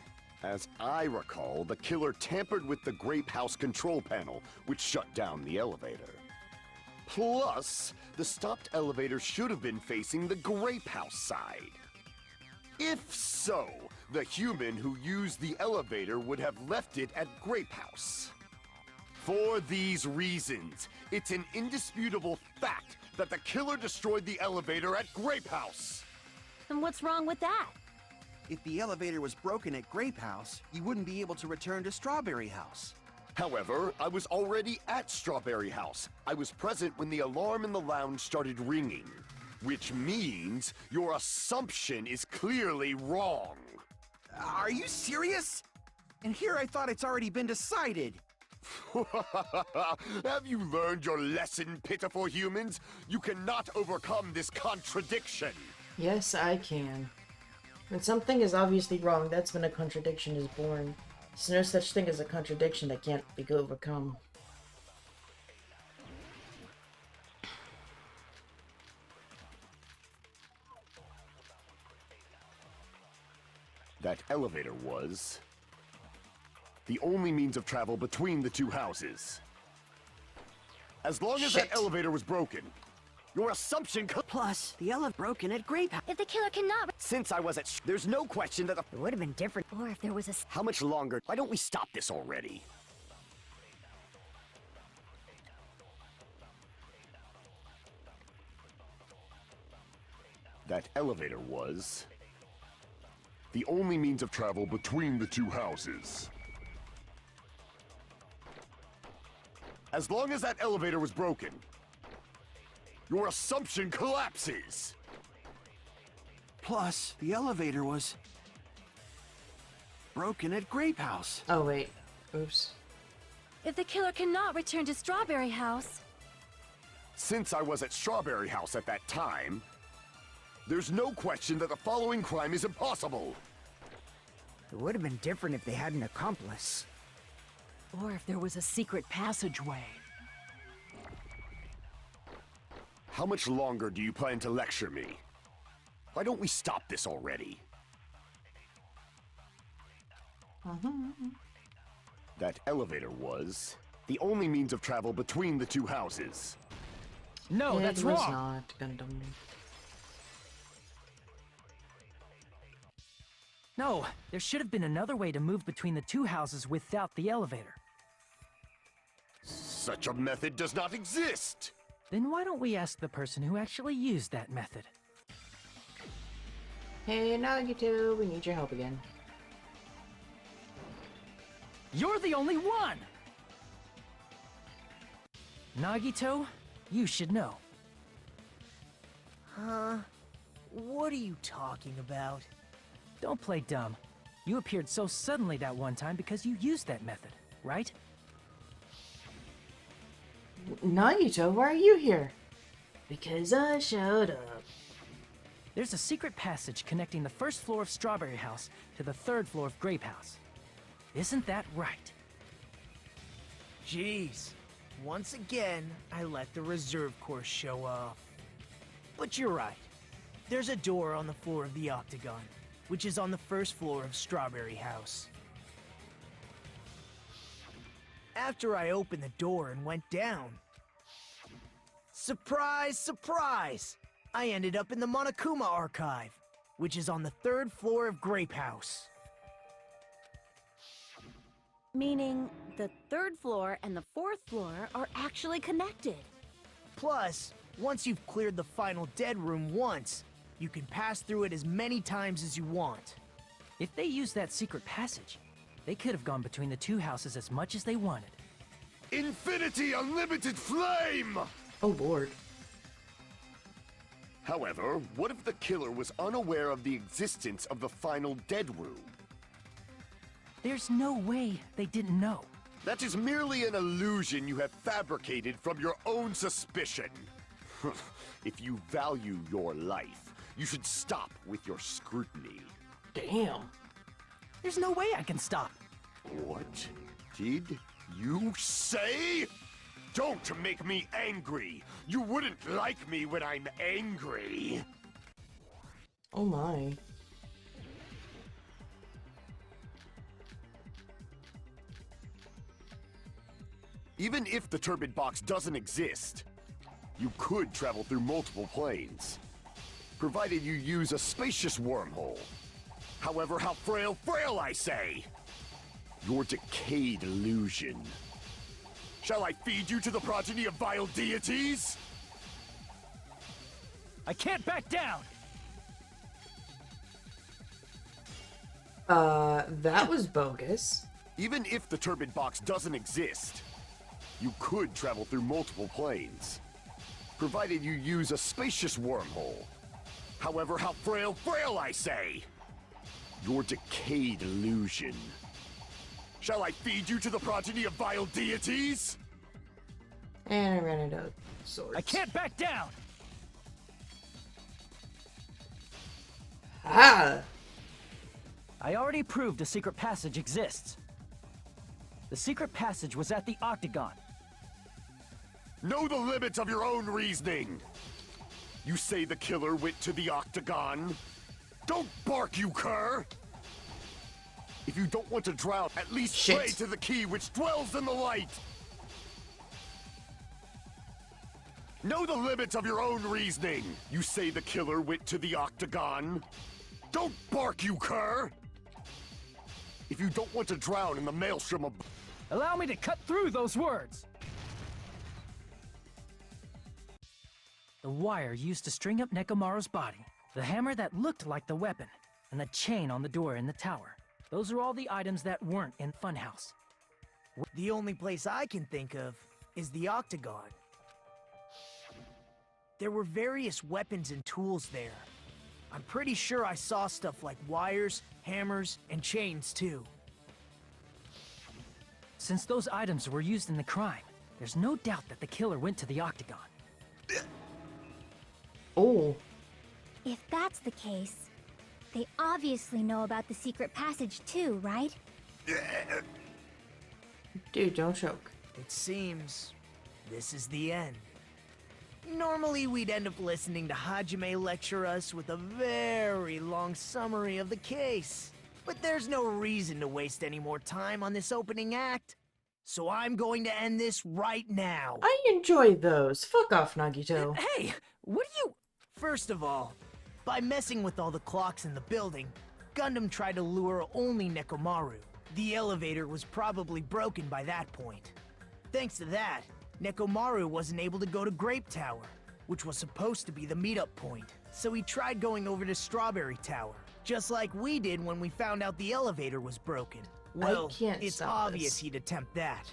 As I recall, the killer tampered with the Grape House control panel, which shut down the elevator. Plus, the stopped elevator should have been facing the Grape House side. If so, the human who used the elevator would have left it at Grape House. For these reasons, it's an indisputable fact that the killer destroyed the elevator at Grape House. And what's wrong with that? If the elevator was broken at Grape House, you wouldn't be able to return to Strawberry House. However, I was already at Strawberry House. I was present when the alarm in the lounge started ringing, which means your assumption is clearly wrong. Are you serious? And here I thought it's already been decided. Have you learned your lesson, pitiful humans? You cannot overcome this contradiction. Yes, I can. When something is obviously wrong, that's when a contradiction is born. There's no such thing as a contradiction that can't be overcome. That elevator was the only means of travel between the two houses. As long as that elevator was broken, your assumption Plus, the elevator broken at Grape House. If the killer cannot... Since I was at there's no question that It would have been different. Or if there was a... How much longer? Why don't we stop this already? That elevator was the only means of travel between the two houses. As long as that elevator was broken, your assumption collapses. Plus, the elevator was broken at Grape House. Oh, wait. Oops. If the killer cannot return to Strawberry House... Since I was at Strawberry House at that time, there's no question that the following crime is impossible. It would have been different if they had an accomplice. Or if there was a secret passageway. How much longer do you plan to lecture me? Why don't we stop this already? That elevator was the only means of travel between the two houses. No, that's wrong! It was not Gundam. No, there should have been another way to move between the two houses without the elevator. Such a method does not exist! Then why don't we ask the person who actually used that method? Hey, Nagito, we need your help again. You're the only one! Nagito, you should know. Huh? What are you talking about? Don't play dumb. You appeared so suddenly that one time because you used that method, right? Nagito, why are you here? Because I showed up. There's a secret passage connecting the first floor of Strawberry House to the third floor of Grape House. Isn't that right? Jeez. Once again, I let the reserve course show off. But you're right. There's a door on the floor of the Octagon, which is on the first floor of Strawberry House. After I opened the door and went down, surprise, surprise! I ended up in the Monokuma Archive, which is on the third floor of Grape House. Meaning, the third floor and the fourth floor are actually connected. Plus, once you've cleared the final dead room once, you can pass through it as many times as you want. If they used that secret passage, they could have gone between the two houses as much as they wanted. Infinity Unlimited Flame! Oh lord. However, what if the killer was unaware of the existence of the final dead room? There's no way they didn't know. That is merely an illusion you have fabricated from your own suspicion. If you value your life, you should stop with your scrutiny. Damn. There's no way I can stop. What did you say? Don't make me angry. You wouldn't like me when I'm angry. Oh my. Even if the turbid box doesn't exist, you could travel through multiple planes, provided you use a spacious wormhole. However, how frail I say! Your decayed illusion. Shall I feed you to the progeny of vile deities? I can't back down! That was bogus. Even if the turbid box doesn't exist, you could travel through multiple planes, provided you use a spacious wormhole. However, how frail I say! Your decayed illusion. Shall I feed you to the progeny of vile deities? And I ran out of swords. I can't back down! Ah! I already proved a secret passage exists. The secret passage was at the Octagon. Know the limits of your own reasoning. You say the killer went to the Octagon? Don't bark, you cur! If you don't want to drown, at least pray to the key which dwells in the light! Know the limits of your own reasoning. You say the killer went to the Octagon? Don't bark, you cur! If you don't want to drown in the maelstrom of... Allow me to cut through those words! The wire used to string up Nekomaru's body, the hammer that looked like the weapon, and the chain on the door in the tower. Those are all the items that weren't in Funhouse. The only place I can think of is the Octagon. There were various weapons and tools there. I'm pretty sure I saw stuff like wires, hammers, and chains too. Since those items were used in the crime, there's no doubt that the killer went to the Octagon. Oh. If that's the case, they obviously know about the secret passage too, right? Dude, don't choke. It seems this is the end. Normally, we'd end up listening to Hajime lecture us with a very long summary of the case. But there's no reason to waste any more time on this opening act. So I'm going to end this right now. I enjoy those. Fuck off, Nagito. Hey, what are you... First of all, by messing with all the clocks in the building, Gundam tried to lure only Nekomaru. The elevator was probably broken by that point. Thanks to that, Nekomaru wasn't able to go to Grape Tower, which was supposed to be the meetup point. So he tried going over to Strawberry Tower, just like we did when we found out the elevator was broken. Well, I can't it's stop obvious this. he'd attempt that.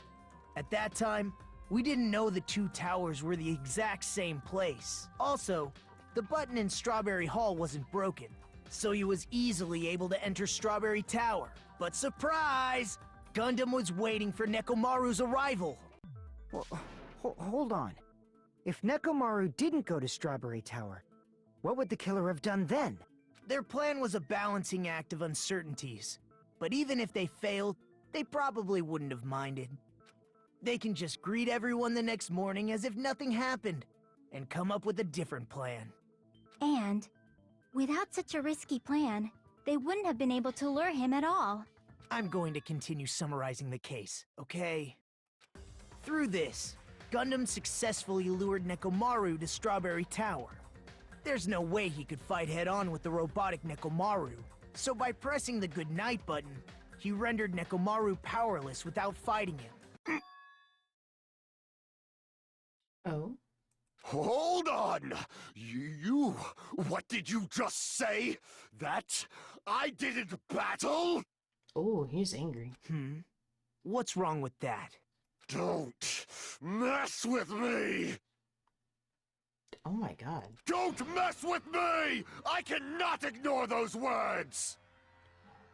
At that time, We didn't know the two towers were the exact same place. Also, the button in Strawberry Hall wasn't broken, so he was easily able to enter Strawberry Tower. But surprise! Gundam was waiting for Nekomaru's arrival. Well, hold on. If Nekomaru didn't go to Strawberry Tower, what would the killer have done then? Their plan was a balancing act of uncertainties. But even if they failed, they probably wouldn't have minded. They can just greet everyone the next morning as if nothing happened, and come up with a different plan. And, without such a risky plan, they wouldn't have been able to lure him at all. I'm going to continue summarizing the case, okay? Through this, Gundam successfully lured Nekomaru to Strawberry Tower. There's no way he could fight head-on with the robotic Nekomaru, so by pressing the goodnight button, he rendered Nekomaru powerless without fighting him. Oh? Hold on! What did you just say? That I didn't battle? Oh, he's angry. What's wrong with that? Don't mess with me! Oh my god. Don't mess with me! I cannot ignore those words!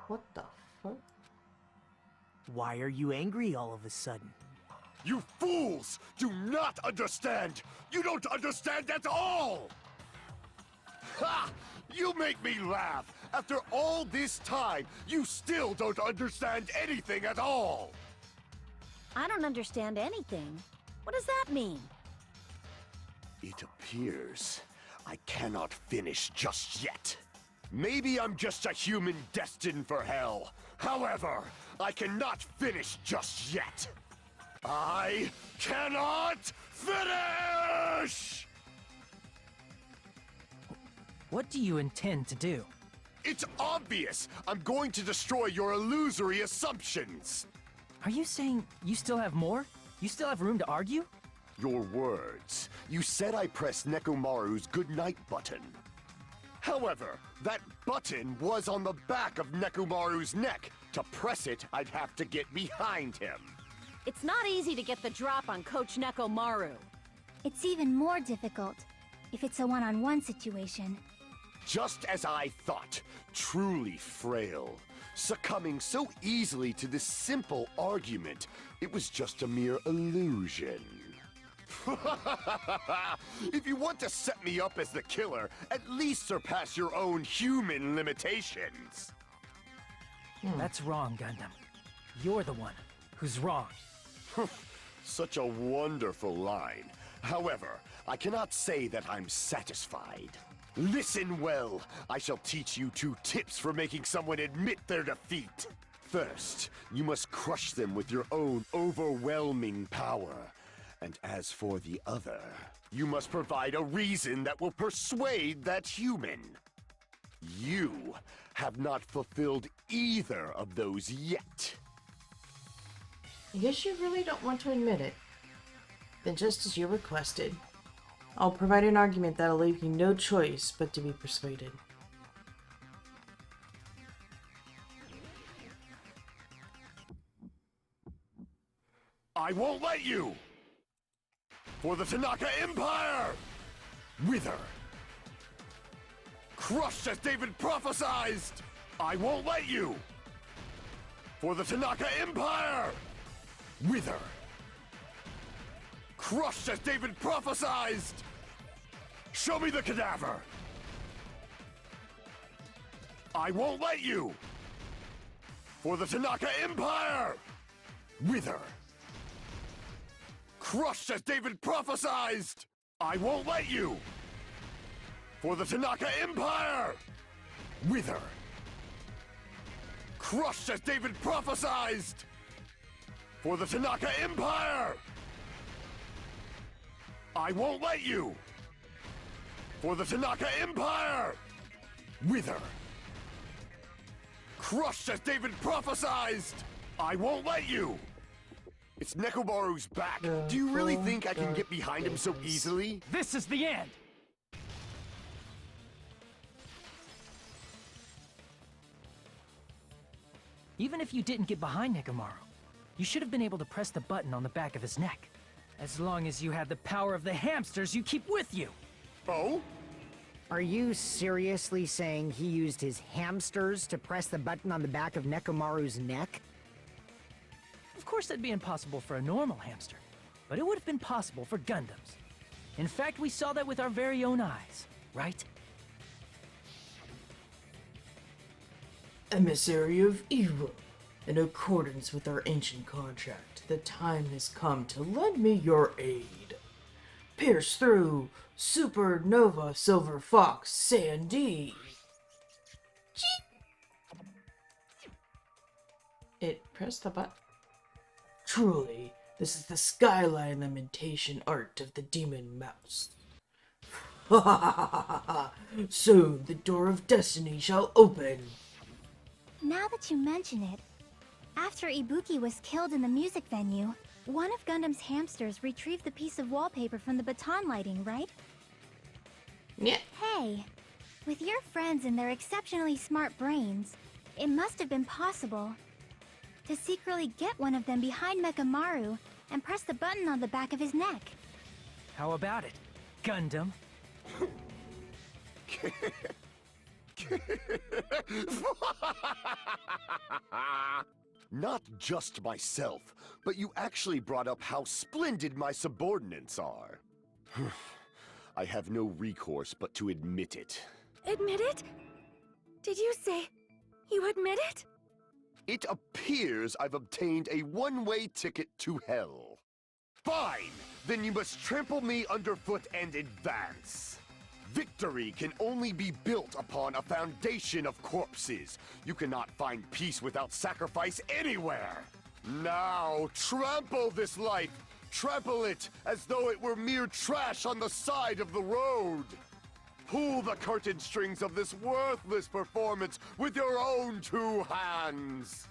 What the fuck? Why are you angry all of a sudden? You fools do not understand! You don't understand at all! Ha! You make me laugh! After all this time, you still don't understand anything at all! I don't understand anything. What does that mean? It appears I cannot finish just yet. Maybe I'm just a human destined for hell. However, I cannot finish just yet. I cannot finish! What do you intend to do? It's obvious! I'm going to destroy your illusory assumptions! Are you saying you still have more? You still have room to argue? Your words. You said I pressed Nekomaru's goodnight button. However, that button was on the back of Nekomaru's neck. To press it, I'd have to get behind him. It's not easy to get the drop on Coach Nekomaru. It's even more difficult if it's a one-on-one situation. Just as I thought, truly frail. Succumbing so easily to this simple argument, it was just a mere illusion. If you want to set me up as the killer, at least surpass your own human limitations. That's wrong, Gundam. You're the one who's wrong. Such a wonderful line. However, I cannot say that I'm satisfied. Listen well. I shall teach you 2 tips for making someone admit their defeat. First, you must crush them with your own overwhelming power. And as for the other, you must provide a reason that will persuade that human. You have not fulfilled either of those yet. I guess you really don't want to admit it. Then just as you requested, I'll provide an argument that'll leave you no choice but to be persuaded. I won't let you! For the Tanaka Empire! Wither! Crushed as David prophesied! I won't let you! For the Tanaka Empire! Wither! Crushed as David prophesied! Show me the cadaver! I won't let you! For the Tanaka Empire! Wither! Crushed as David prophesied! I won't let you! For the Tanaka Empire! Wither! Crushed as David prophesied! For the Tanaka Empire! I won't let you! For the Tanaka Empire! Wither! Crushed as David prophesied! I won't let you! It's Nekomaru's back. Do you really think I can get behind him so easily? This is the end! Even if you didn't get behind Nekomaru, you should have been able to press the button on the back of his neck. As long as you had the power of the hamsters you keep with you. Oh? Are you seriously saying he used his hamsters to press the button on the back of Nekomaru's neck? Of course that'd be impossible for a normal hamster, but it would have been possible for Gundams. In fact, we saw that with our very own eyes, right? Emissary of evil, in accordance with our ancient contract, the time has come to lend me your aid. Pierce through Supernova Silver Fox Sandy. It pressed the button. Truly, this is the skyline lamentation art of the demon mouse. Ha ha ha ha ha! Soon the door of destiny shall open. Now that you mention it, after Ibuki was killed in the music venue, one of Gundam's hamsters retrieved the piece of wallpaper from the baton lighting, right? Yeah. Hey, with your friends and their exceptionally smart brains, it must have been possible to secretly get one of them behind Mechamaru and press the button on the back of his neck. How about it, Gundam? Not just myself, but you actually brought up how splendid my subordinates are. I have no recourse but to admit it. Admit it? Did you say you admit it? It appears I've obtained a one-way ticket to hell. Fine! Then you must trample me underfoot and advance. Victory can only be built upon a foundation of corpses. You cannot find peace without sacrifice anywhere. Now, trample this life. Trample it as though it were mere trash on the side of the road. Pull the curtain strings of this worthless performance with your own two hands.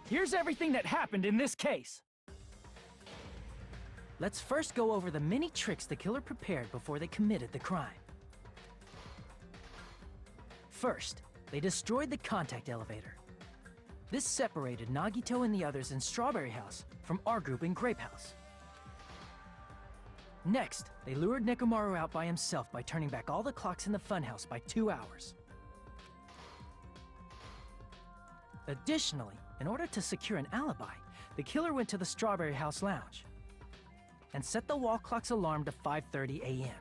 Here's everything that happened in this case. Let's first go over the many tricks the killer prepared before they committed the crime. First, they destroyed the contact elevator. This separated Nagito and the others in Strawberry House from our group in Grape House. Next, they lured Nekomaru out by himself by turning back all the clocks in the funhouse by 2 hours. Additionally, in order to secure an alibi, the killer went to the Strawberry House lounge, and set the wall clock's alarm to 5:30 a.m.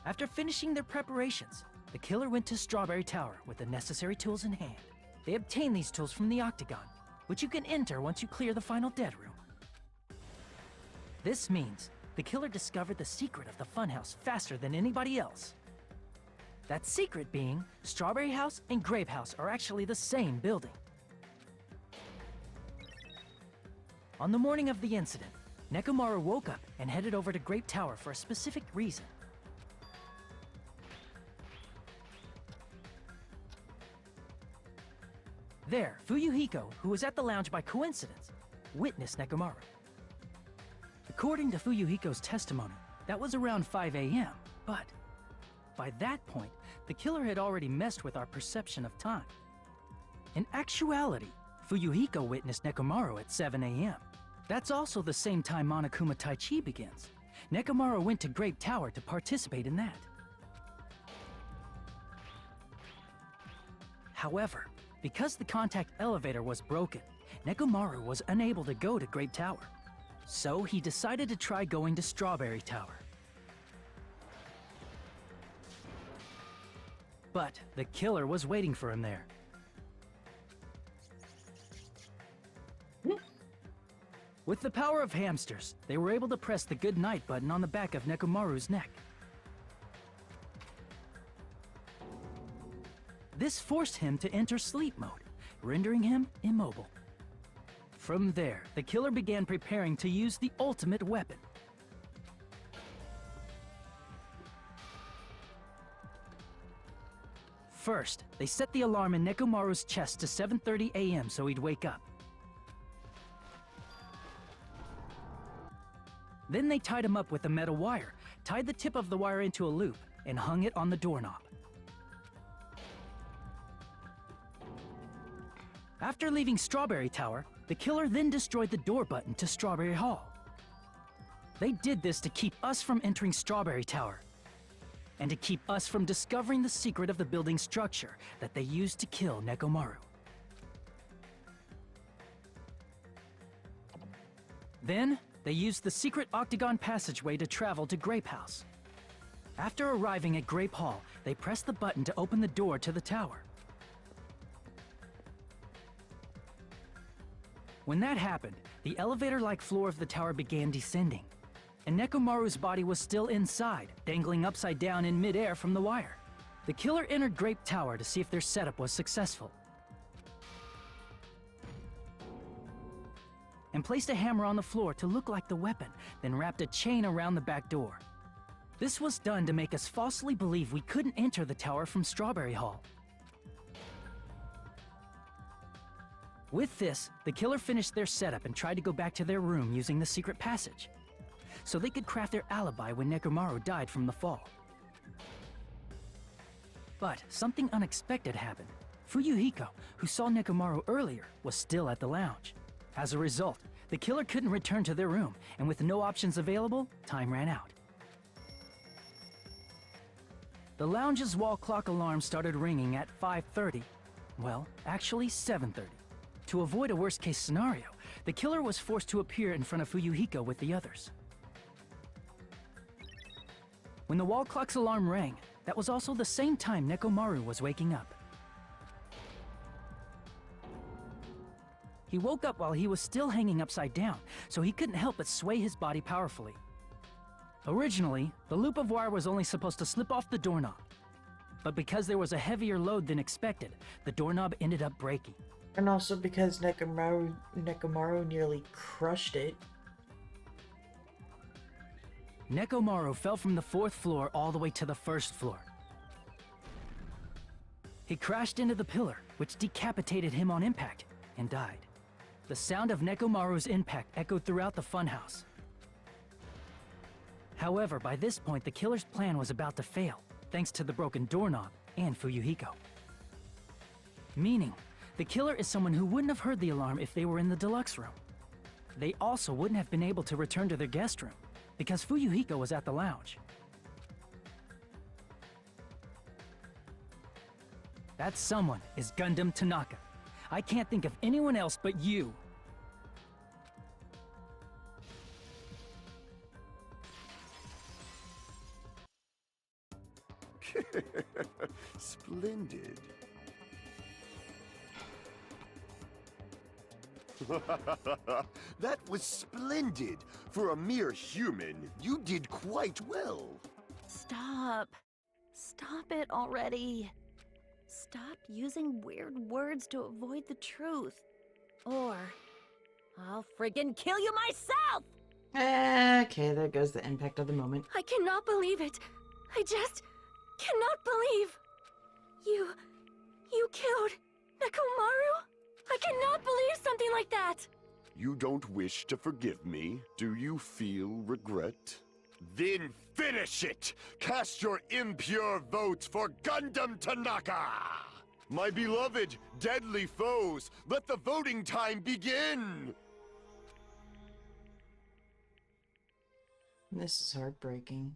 After finishing their preparations, the killer went to Strawberry Tower with the necessary tools in hand. They obtained these tools from the Octagon, which you can enter once you clear the final dead room. This means the killer discovered the secret of the funhouse faster than anybody else. That secret being, Strawberry House and Grape House are actually the same building. On the morning of the incident, Nekomaru woke up and headed over to Grape Tower for a specific reason. There, Fuyuhiko, who was at the lounge by coincidence, witnessed Nekomaru. According to Fuyuhiko's testimony, that was around 5 a.m., but by that point, the killer had already messed with our perception of time. In actuality, Fuyuhiko witnessed Nekomaru at 7 a.m. That's also the same time Monokuma Taichi begins. Nekomaru went to Grape Tower to participate in that. However, because the contact elevator was broken, Nekomaru was unable to go to Grape Tower. So he decided to try going to Strawberry Tower. But the killer was waiting for him there. With the power of hamsters, they were able to press the good night button on the back of Nekomaru's neck. This forced him to enter sleep mode, rendering him immobile. From there, the killer began preparing to use the ultimate weapon. First, they set the alarm in Nekomaru's chest to 7:30 a.m. so he'd wake up. Then they tied him up with a metal wire, tied the tip of the wire into a loop, and hung it on the doorknob. After leaving Strawberry Tower, the killer then destroyed the door button to Strawberry Hall. They did this to keep us from entering Strawberry Tower, and to keep us from discovering the secret of the building structure that they used to kill Nekomaru. Then, they used the secret octagon passageway to travel to Grape House. After arriving at Grape Hall, they pressed the button to open the door to the tower. When that happened, the elevator-like floor of the tower began descending, and Nekomaru's body was still inside, dangling upside down in midair from the wire. The killer entered Grape Tower to see if their setup was successful, and placed a hammer on the floor to look like the weapon, then wrapped a chain around the back door. This was done to make us falsely believe we couldn't enter the tower from Strawberry Hall. With this, the killer finished their setup and tried to go back to their room using the secret passage, so they could craft their alibi when Nekomaru died from the fall. But something unexpected happened. Fuyuhiko, who saw Nekomaru earlier, was still at the lounge. As a result, the killer couldn't return to their room, and with no options available, time ran out. The lounge's wall clock alarm started ringing at 5:30. Well, actually 7:30. To avoid a worst-case scenario, the killer was forced to appear in front of Fuyuhiko with the others. When the wall clock's alarm rang, that was also the same time Nekomaru was waking up. He woke up while he was still hanging upside down, so he couldn't help but sway his body powerfully. Originally, the loop of wire was only supposed to slip off the doorknob, but because there was a heavier load than expected, the doorknob ended up breaking. And also because Nekomaru nearly crushed it. Nekomaru fell from the 4th floor all the way to the 1st floor. He crashed into the pillar, which decapitated him on impact, and died. The sound of Nekomaru's impact echoed throughout the funhouse. However, by this point, the killer's plan was about to fail, thanks to the broken doorknob and Fuyuhiko. Meaning, the killer is someone who wouldn't have heard the alarm if they were in the deluxe room. They also wouldn't have been able to return to their guest room, because Fuyuhiko was at the lounge. That someone is Gundam Tanaka. I can't think of anyone else but you. Splendid. That was splendid. For a mere human, you did quite well. Stop. Stop it already. Stop using weird words to avoid the truth. Or I'll friggin' kill you myself! Okay, there goes the impact of the moment. I cannot believe it. I just cannot believe. You killed Nekomaru? I cannot believe something like that. You don't wish to forgive me? Do you feel regret? Then finish it! Cast your impure votes for Gundam Tanaka! My beloved, deadly foes, let the voting time begin! This is heartbreaking.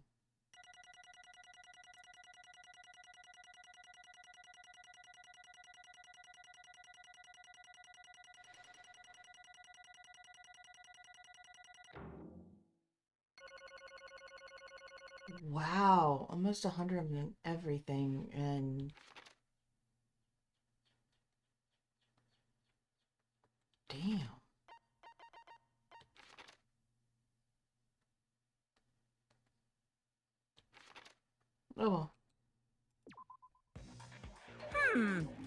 Wow, almost 100 and everything, and damn. Oh,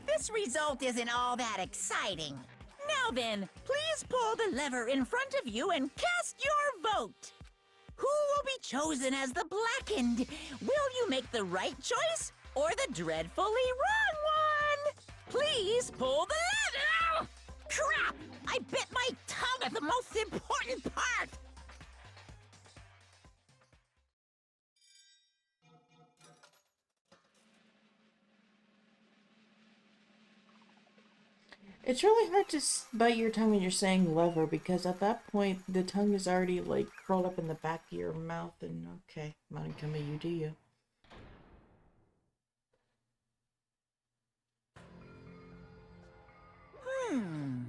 This result isn't all that exciting. Now then, please pull the lever in front of you and cast your vote. Who will be chosen as the blackened? Will you make the right choice or the dreadfully wrong one? Please pull the lever! Crap! I bit my tongue at the most important part! it's really hard to bite your tongue when you're saying lever, because at that point the tongue is already like curled up in the back of your mouth. And okay, Monica, you do you.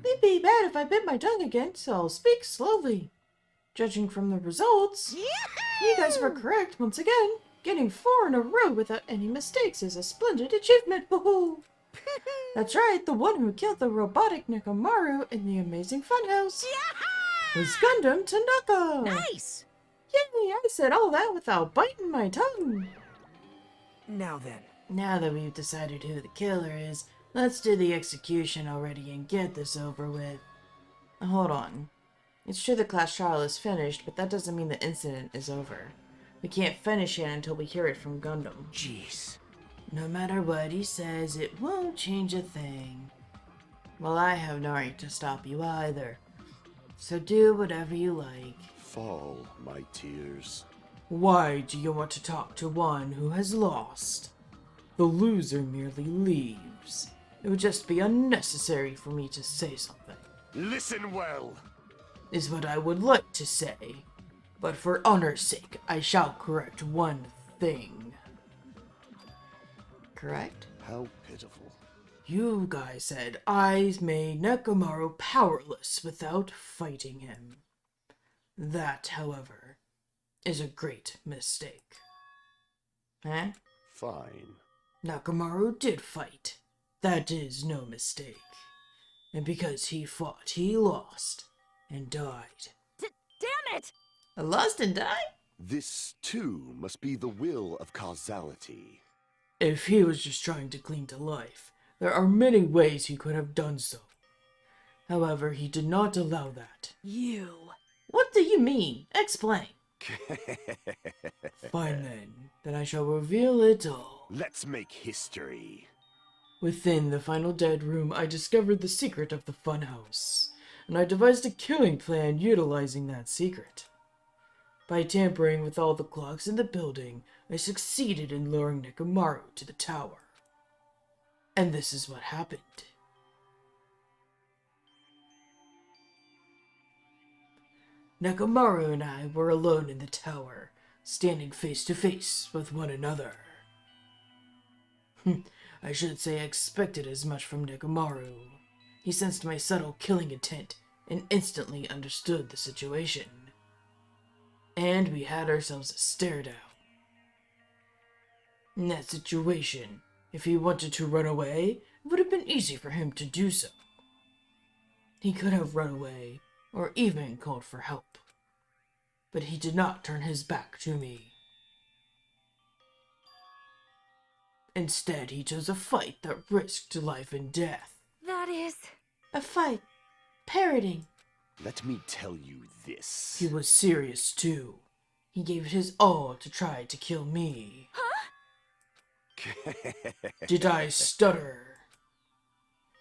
It'd be bad if I bit my tongue again, so I'll speak slowly. Judging from the results, you guys were correct once again. Getting 4 in a row without any mistakes is a splendid achievement. That's right, the one who killed the robotic Nekomaru in the amazing funhouse was Gundam Tanaka. Nice! Yay, I said all that without biting my tongue. Now then. Now that we've decided who the killer is, let's do the execution already and get this over with. Hold on. It's true the class trial is finished, but that doesn't mean the incident is over. We can't finish it until we hear it from Gundam. Jeez. No matter what he says, it won't change a thing. Well, I have no right to stop you either. So do whatever you like. Fall, my tears. Why do you want to talk to one who has lost? The loser merely leaves. It would just be unnecessary for me to say something. Listen well! Is what I would like to say. But for honor's sake, I shall correct one thing. Correct? How pitiful. You guys said I made Nekomaru powerless without fighting him. That, however, is a great mistake. Huh? Fine. Nekomaru did fight. That is no mistake. And because he fought, he lost and died. Damn it! Lost and died? This, too, must be the will of causality. If he was just trying to cling to life, there are many ways he could have done so. However, he did not allow that. You. What do you mean? Explain. Fine then I shall reveal it all. Let's make history. Within the final dead room, I discovered the secret of the funhouse, and I devised a killing plan utilizing that secret. By tampering with all the clocks in the building, I succeeded in luring Nekomaru to the tower. And this is what happened. Nekomaru and I were alone in the tower, standing face to face with one another. I should say I expected as much from Nekomaru. He sensed my subtle killing intent and instantly understood the situation. And we had ourselves a stare down. In that situation, if he wanted to run away, it would have been easy for him to do so. He could have run away, or even called for help. But he did not turn his back to me. Instead, he chose a fight that risked life and death. That is... A fight. Parroting. Let me tell you this. He was serious too. He gave it his all to try to kill me. Huh? Did I stutter?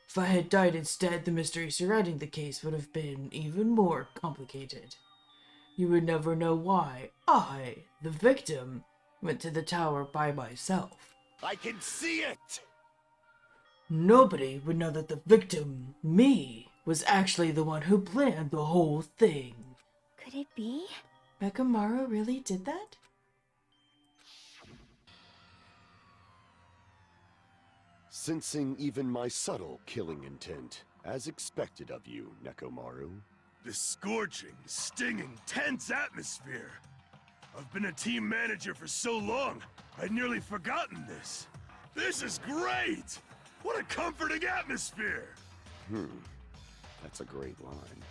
If I had died instead, the mystery surrounding the case would have been even more complicated. You would never know why I, the victim, went to the tower by myself. I can see it! Nobody would know that the victim, me, was actually the one who planned the whole thing. Could it be? Mechamaru really did that? Sensing even my subtle killing intent, as expected of you, Nekomaru. The scorching, stinging, tense atmosphere. I've been a team manager for so long, I'd nearly forgotten this. This is great! What a comforting atmosphere! That's a great line.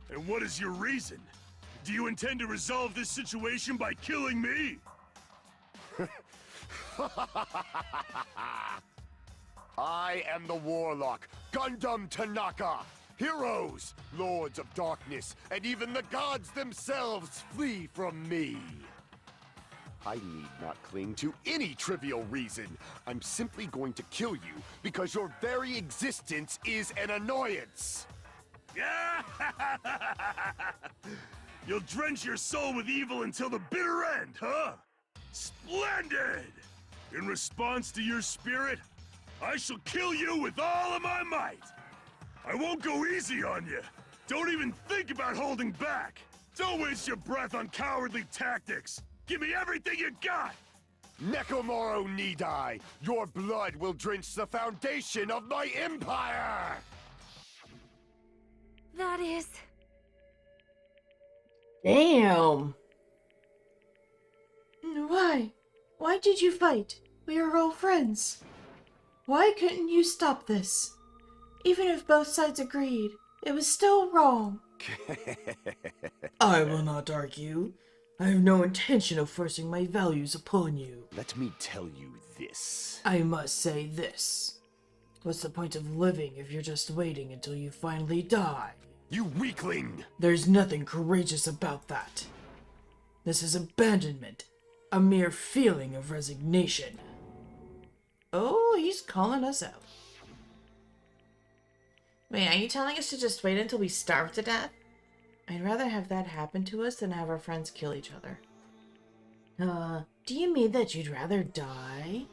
And what is your reason? Do you intend to resolve this situation by killing me? I am the Warlock, Gundam Tanaka! Heroes, Lords of Darkness, and even the gods themselves flee from me! I need not cling to any trivial reason. I'm simply going to kill you because your very existence is an annoyance! You'll drench your soul with evil until the bitter end, huh? Splendid! In response to your spirit, I shall kill you with all of my might! I won't go easy on you! Don't even think about holding back! Don't waste your breath on cowardly tactics! Give me everything you got! Nekomaru need I! Your blood will drench the foundation of my empire! That is... Damn! Why? Why did you fight? We are all friends. Why couldn't you stop this? Even if both sides agreed, it was still wrong. I will not argue. I have no intention of forcing my values upon you. Let me tell you this. I must say this. What's the point of living if you're just waiting until you finally die? You weakling! There's nothing courageous about that. This is abandonment. A mere feeling of resignation. Oh, he's calling us out. Wait, are you telling us to just wait until we starve to death? I'd rather have that happen to us than have our friends kill each other. Do you mean that you'd rather die?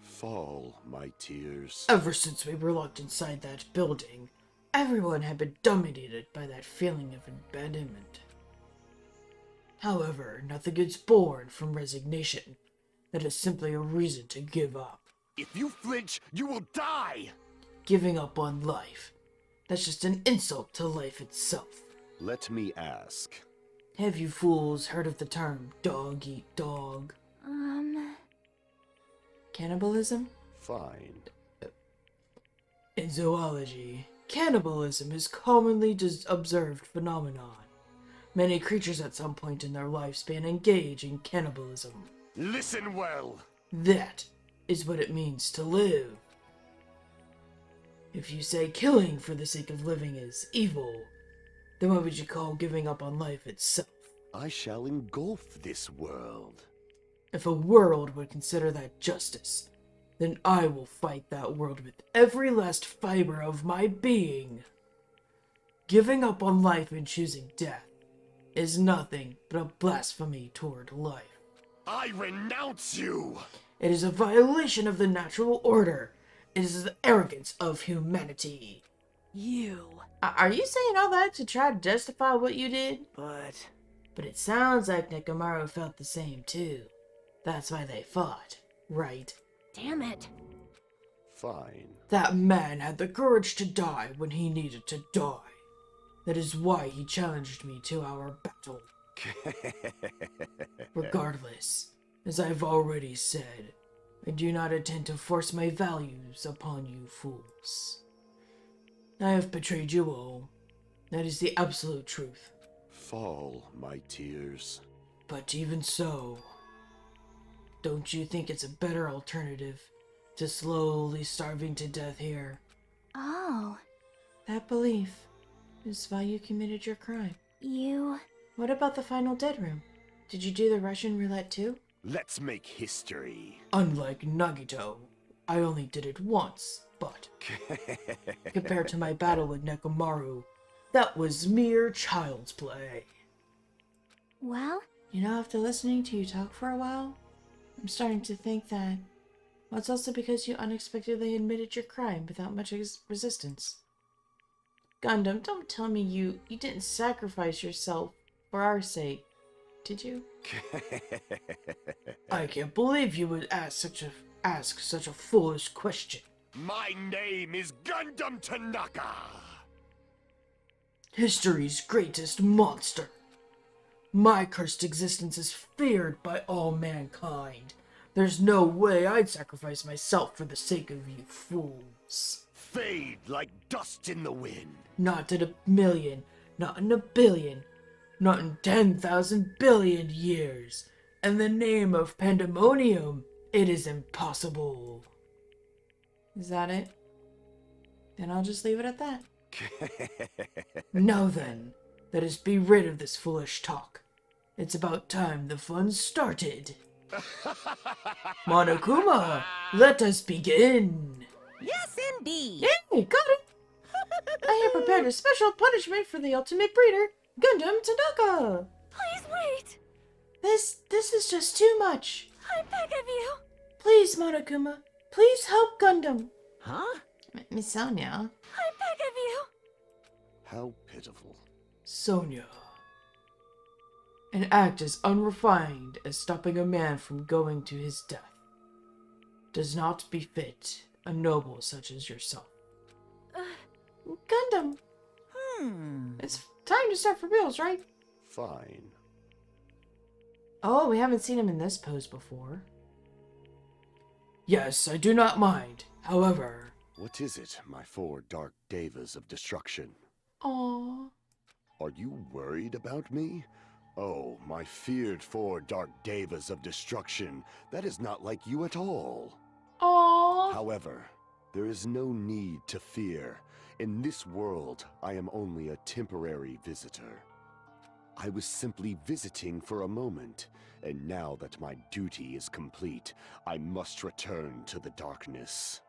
Fall, my tears. Ever since we were locked inside that building, everyone had been dominated by that feeling of abandonment. However, nothing is born from resignation. That is simply a reason to give up. If you flinch, you will die! Giving up on life. That's just an insult to life itself. Let me ask. Have you fools heard of the term dog eat dog? Cannibalism? Fine. In zoology, cannibalism is commonly observed phenomenon. Many creatures at some point in their lifespan engage in cannibalism. Listen well! That is what it means to live. If you say killing for the sake of living is evil, then what would you call giving up on life itself? I shall engulf this world. If a world would consider that justice, then I will fight that world with every last fiber of my being. Giving up on life and choosing death is nothing but a blasphemy toward life. I renounce you! It is a violation of the natural order. It is the arrogance of humanity. You. Are you saying all that to try to justify what you did? But it sounds like Mechamaru felt the same too. That's why they fought, right? Damn it. Fine. That man had the courage to die when he needed to die. That is why he challenged me to our battle. Regardless, As I've already said, I do not intend to force my values upon you fools. I have betrayed you all. That is the absolute truth. Fall, my tears. But even so, don't you think it's a better alternative to slowly starving to death here? Oh, That belief is why you committed your crime. you... What about the final dead room? Did you do the Russian roulette too? Let's make history. Unlike Nagito, I only did it once, but compared to my battle with Nekomaru, that was mere child's play. Well, You know, after listening to you talk for a while, I'm starting to think that well, it's also because you unexpectedly admitted your crime without much resistance. Gundam, don't tell me you didn't sacrifice yourself for our sake, did you? I can't believe you would ask such a foolish question. My name is Gundam Tanaka! History's greatest monster. My cursed existence is feared by all mankind. There's no way I'd sacrifice myself for the sake of you fools. Fade like dust in the wind. Not in a million, not in a billion, not in 10,000 billion years. In the name of pandemonium, it is impossible. Is that it? Then I'll just leave it at that. Now then, let us be rid of this foolish talk. It's about time the fun started. Monokuma, let us begin. Yes, indeed. Yay, got it. I have prepared a special punishment for the ultimate breeder, Gundam Tanaka. please wait! This is just too much. I beg of you! Please, Monokuma, please help Gundam. Huh? Miss Sonia. I beg of you! How pitiful. Sonia. An act as unrefined as stopping a man from going to his death does not befit a noble such as yourself. Gundam, it's time to start for reals, right? Fine. Oh, we haven't seen him in this pose before. Yes, I do not mind. However... What is it, my four dark devas of destruction? Aww. Are you worried about me? Oh, my feared four dark devas of destruction. That is not like you at all. Aww. However, there is no need to fear. In this world, I am only a temporary visitor. I was simply visiting for a moment, and now that my duty is complete, I must return to the darkness.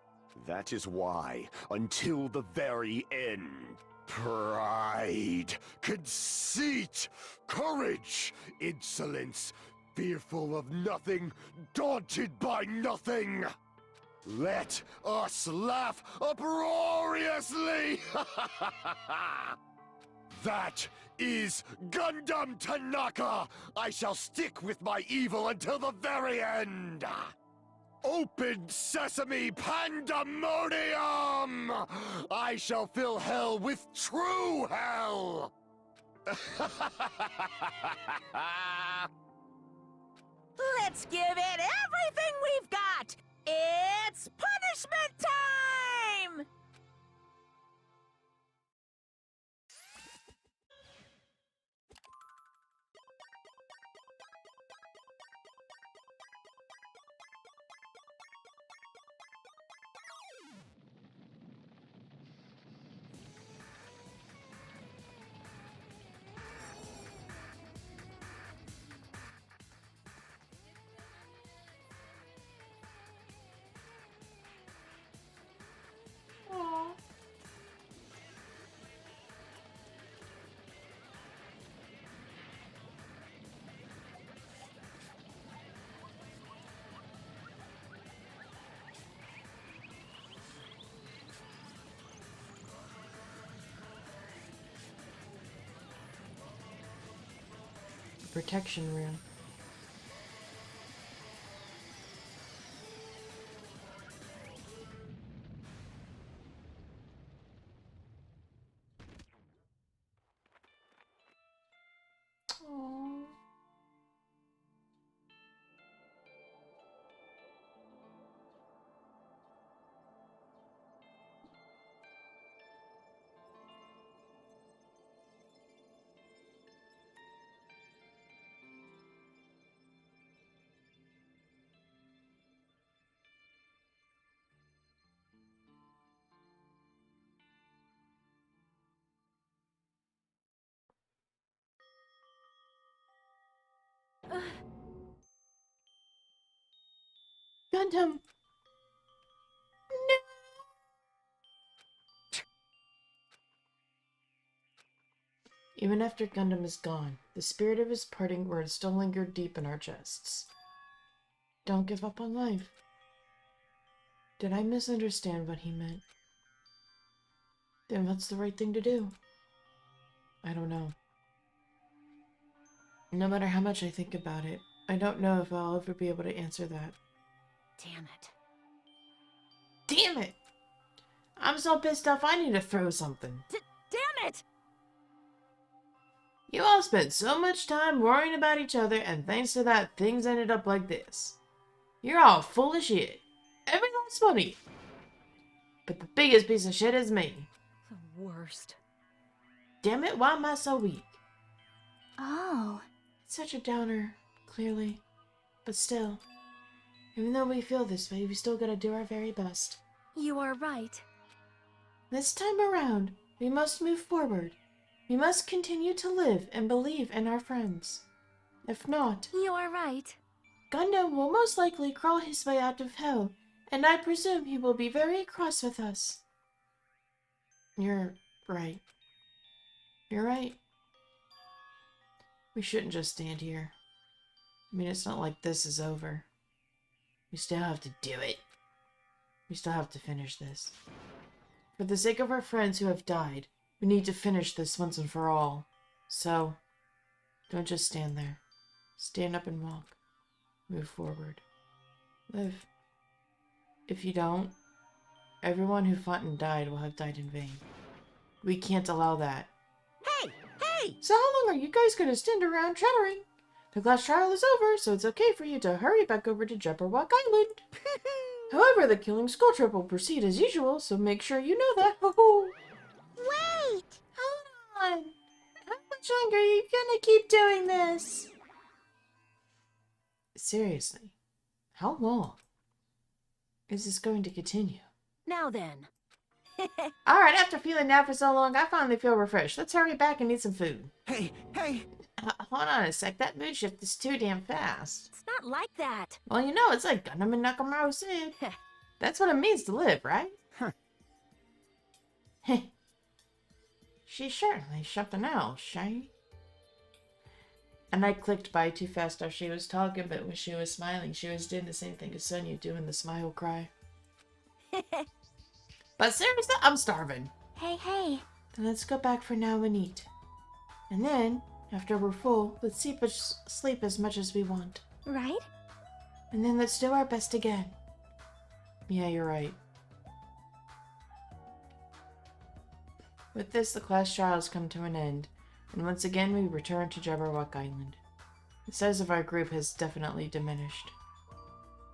That is why, until the very end, pride, conceit, courage, insolence, fearful of nothing, daunted by nothing. Let us laugh uproariously! That is Gundam Tanaka! I shall stick with my evil until the very end! Open sesame pandemonium! I shall fill hell with true hell! Let's give it everything we've got! It's punishment time! Protection room. Aww. Gundam! No! Even after Gundam is gone, the spirit of his parting words still linger deep in our chests. Don't give up on life. Did I misunderstand what he meant? Then what's the right thing to do? I don't know. No matter how much I think about it, I don't know if I'll ever be able to answer that. Damn it. Damn it! I'm so pissed off I need to throw something. Damn it! You all spent so much time worrying about each other, and thanks to that, things ended up like this. You're all full of shit. Every last one of you. But the biggest piece of shit is me. The worst. Damn it, why am I so weak? Oh. It's such a downer, clearly. But still, even though we feel this way, we still gotta do our very best. You are right. This time around, we must move forward. We must continue to live and believe in our friends. If not, You are right. Gundam will most likely crawl his way out of hell, and I presume he will be very cross with us. You're right. You're right. We shouldn't just stand here. I mean, it's not like this is over. We still have to do it. We still have to finish this. For the sake of our friends who have died, we need to finish this once and for all. So, don't just stand there. Stand up and walk. Move forward. Live. If you don't, everyone who fought and died will have died in vain. We can't allow that. Hey! Hey! So how long are you guys going to stand around chattering? The class trial is over, so it's okay for you to hurry back over to Jabberwock Island. However, the killing school trip will proceed as usual, so make sure you know that. Wait! Hold on. How much longer are you gonna keep doing this? Seriously, how long is this going to continue? Now then. Alright, after feeling down for so long, I finally feel refreshed. Let's hurry back and eat some food. Hey, hey! Hold on a sec, that mood shift is too damn fast. It's not like that. Well, you know, it's like Gundam and Mechamaru said. That's what it means to live, right? Huh. She's certainly something else, Shay. And I clicked by too fast as she was talking, but when she was smiling, she was doing the same thing as Sonya, doing the smile cry. But seriously, I'm starving. Hey, hey. Then let's go back for now and eat. And then, after we're full, let's sleep as much as we want. Right? And then let's do our best again. Yeah, you're right. With this, the class trials come to an end, and once again we return to Jabberwock Island. The size of our group has definitely diminished.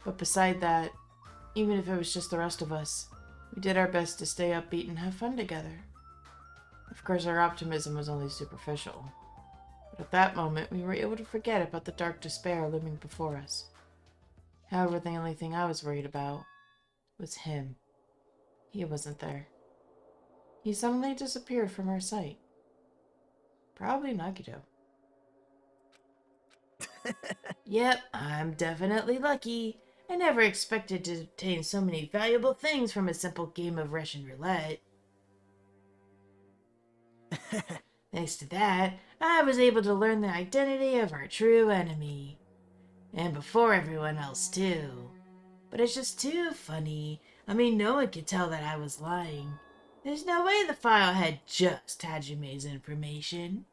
But beside that, even if it was just the rest of us, we did our best to stay upbeat and have fun together. Of course, our optimism was only superficial. But at that moment, we were able to forget about the dark despair looming before us. However, the only thing I was worried about was him. He wasn't there. He suddenly disappeared from our sight. Probably Nagito. Yep, I'm definitely lucky. I never expected to obtain so many valuable things from a simple game of Russian roulette. Thanks to that, I was able to learn the identity of our true enemy. And before everyone else, too. But it's just too funny. I mean, no one could tell that I was lying. There's no way the file had just Hajime's information.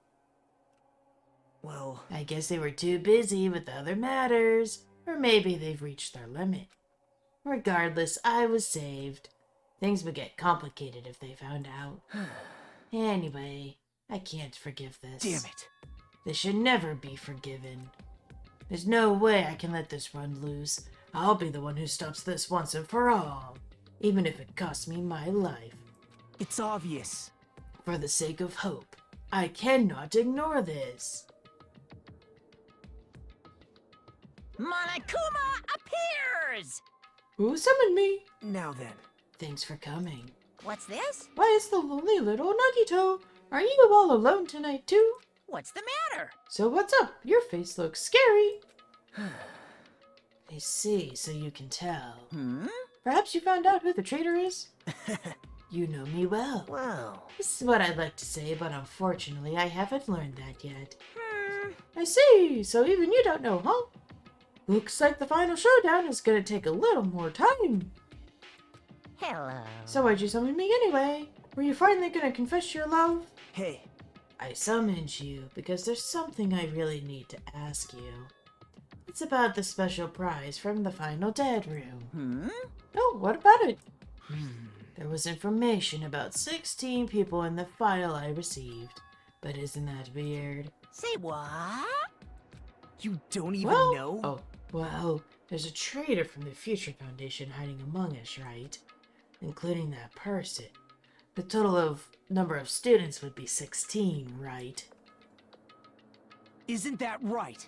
Well, I guess they were too busy with other matters, or maybe they've reached their limit. Regardless, I was saved. Things would get complicated if they found out. Anyway, I can't forgive this. damn it. This should never be forgiven. There's no way I can let this run loose. I'll be the one who stops this once and for all, even if it costs me my life. It's obvious. For the sake of hope, I cannot ignore this. Monokuma appears! Who summoned me? Now then. Thanks for coming. What's this? Why, it's the lonely little Nagito. Are you all alone tonight, too? What's the matter? So what's up? Your face looks scary. I see, so you can tell. Hmm? Perhaps you found out who the traitor is? You know me well. Well, This is what I'd like to say, but unfortunately I haven't learned that yet. Hmm. I see, so even you don't know, huh? Looks like the final showdown is gonna take a little more time. Hello. So why'd you summon me anyway? Were you finally gonna confess your love? Hey, I summoned you because there's something I really need to ask you. It's about the special prize from the final dead room. Hmm? Oh, what about it? There was information about 16 people in the file I received. But isn't that weird? Say what? you don't even Well, know? oh, well, there's a traitor from the Future Foundation hiding among us, right? Including that person. The total of number of students would be 16, right? Isn't that right?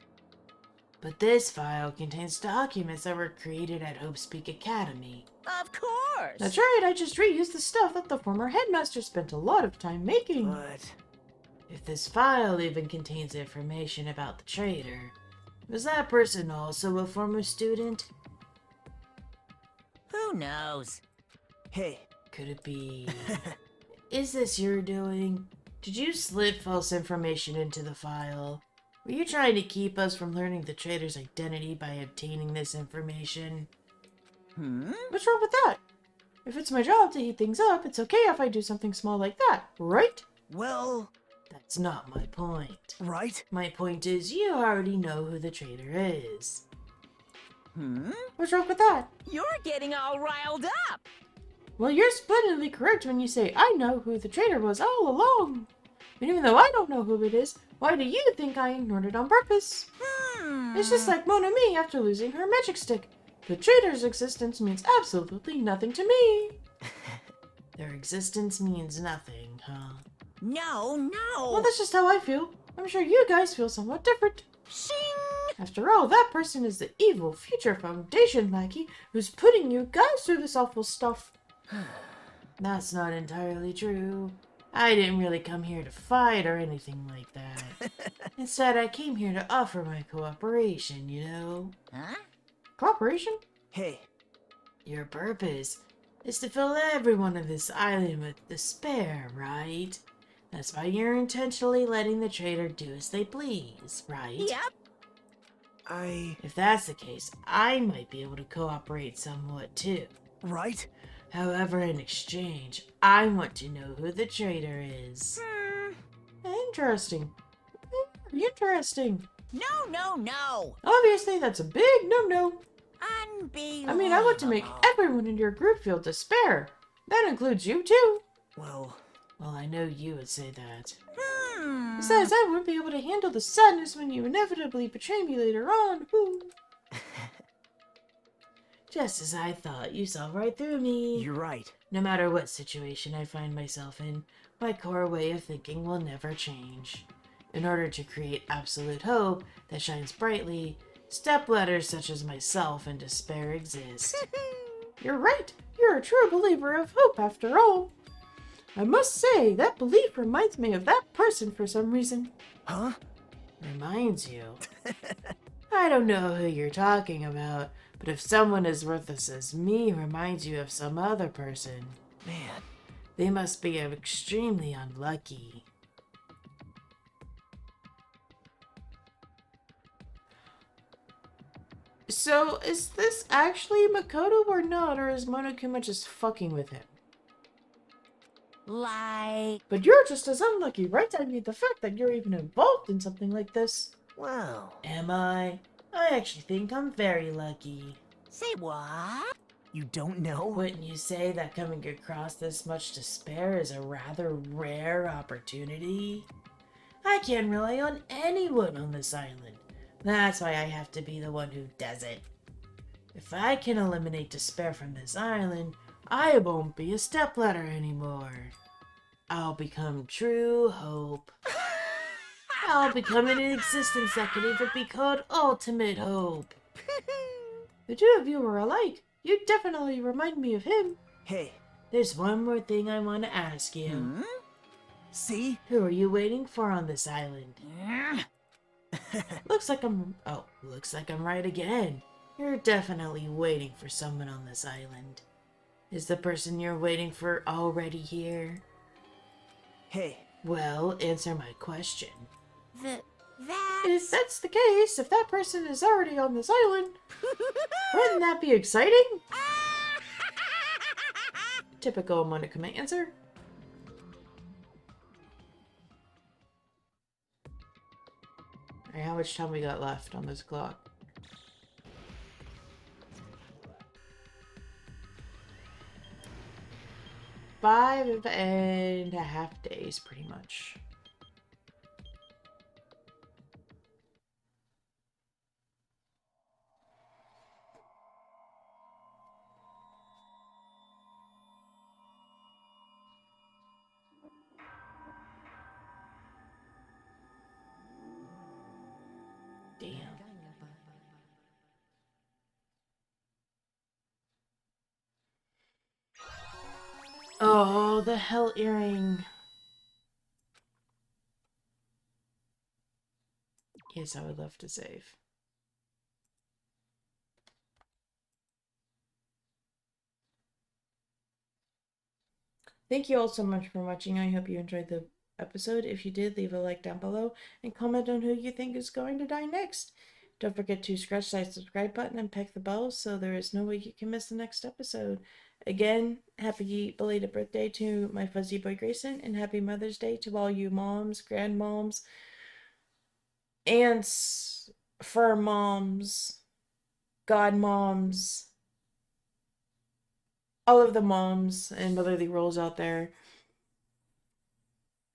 But this file contains documents that were created at Hope's Peak Academy. Of course. That's right, I just reused the stuff that the former headmaster spent a lot of time making. But If this file even contains information about the traitor, was that person also a former student? Who knows? hey, Could it be... Is this your doing? Did you slip false information into the file? Were you trying to keep us from learning the traitor's identity by obtaining this information? Hmm? What's wrong with that? If it's my job to heat things up, it's okay if I do something small like that, right? well, That's not my point. right? My point is, you already know who the traitor is. Hmm? What's wrong with that? You're getting all riled up. Well, you're splendidly correct when you say I know who the traitor was all along. And even though I don't know who it is, why do you think I ignored it on purpose? Hmm. It's just like Mona Me after losing her magic stick. The traitor's existence means absolutely nothing to me. Their existence means nothing, huh? No, no. Well, that's just how I feel. I'm sure you guys feel somewhat different. Shing! After all, that person is the evil Future Foundation lackey who's putting you guys through this awful stuff. That's not entirely true. I didn't really come here to fight or anything like that. Instead, I came here to offer my cooperation, you know? Huh? Cooperation? Hey, Your purpose is to fill everyone on this island with despair, right? That's why you're intentionally letting the traitor do as they please, right? Yep. If that's the case, I might be able to cooperate somewhat too. right? However, in exchange, I want to know who the traitor is. Interesting. Very interesting. No, no, no. Obviously, that's a big no-no. Unbelievable. I mean, I want to make everyone in your group feel despair. That includes you too. Well, Well, I know you would say that. Hmm. Besides, I wouldn't be able to handle the sadness when you inevitably betray me later on. Ooh. Just as I thought, you saw right through me. you're right. No matter what situation I find myself in, my core way of thinking will never change. In order to create absolute hope that shines brightly, stepletters such as myself and despair exist. You're right. You're a true believer of hope after all. I must say, that belief reminds me of that person for some reason. Huh? Reminds you? I don't know who you're talking about, but if someone as worthless as me reminds you of some other person, Man, they must be extremely unlucky. So, is this actually Makoto or not, or is Monokuma just fucking with him? Like, But you're just as unlucky, right? I mean, the fact that you're even involved in something like this. Well, Am I? I actually think I'm very lucky. say what? you don't know? Wouldn't you say that coming across this much despair is a rather rare opportunity? I can't rely on anyone on this island. That's why I have to be the one who does it. If I can eliminate despair from this island, I won't be a stepladder anymore. I'll become true hope. I'll become an existence that can even be called ultimate hope. The two of you are alike. You definitely remind me of him. Hey, There's one more thing I want to ask you. Hmm? see? Who are you waiting for on this island? Eh, Looks like I'm right again. You're definitely waiting for someone on this island. Is the person you're waiting for already here? Hey, Well, answer my question. That... If that's the case, if that person is already on this island, wouldn't that be exciting? Typical Monokuma answer. Alright, how much time we got left on this clock? 5.5 days, pretty much. Damn. Oh, the hell earring. Yes, I would love to save. Thank you all so much for watching. I hope you enjoyed the episode. If you did, leave a like down below and comment on who you think is going to die next. Don't forget to scratch that subscribe button and peck the bell so there is no way you can miss the next episode. Again, happy belated birthday to my fuzzy boy Grayson, and happy Mother's Day to all you moms, grandmoms, aunts, fur moms, godmoms, all of the moms and motherly roles out there.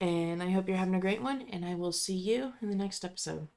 And I hope you're having a great one, and I will see you in the next episode.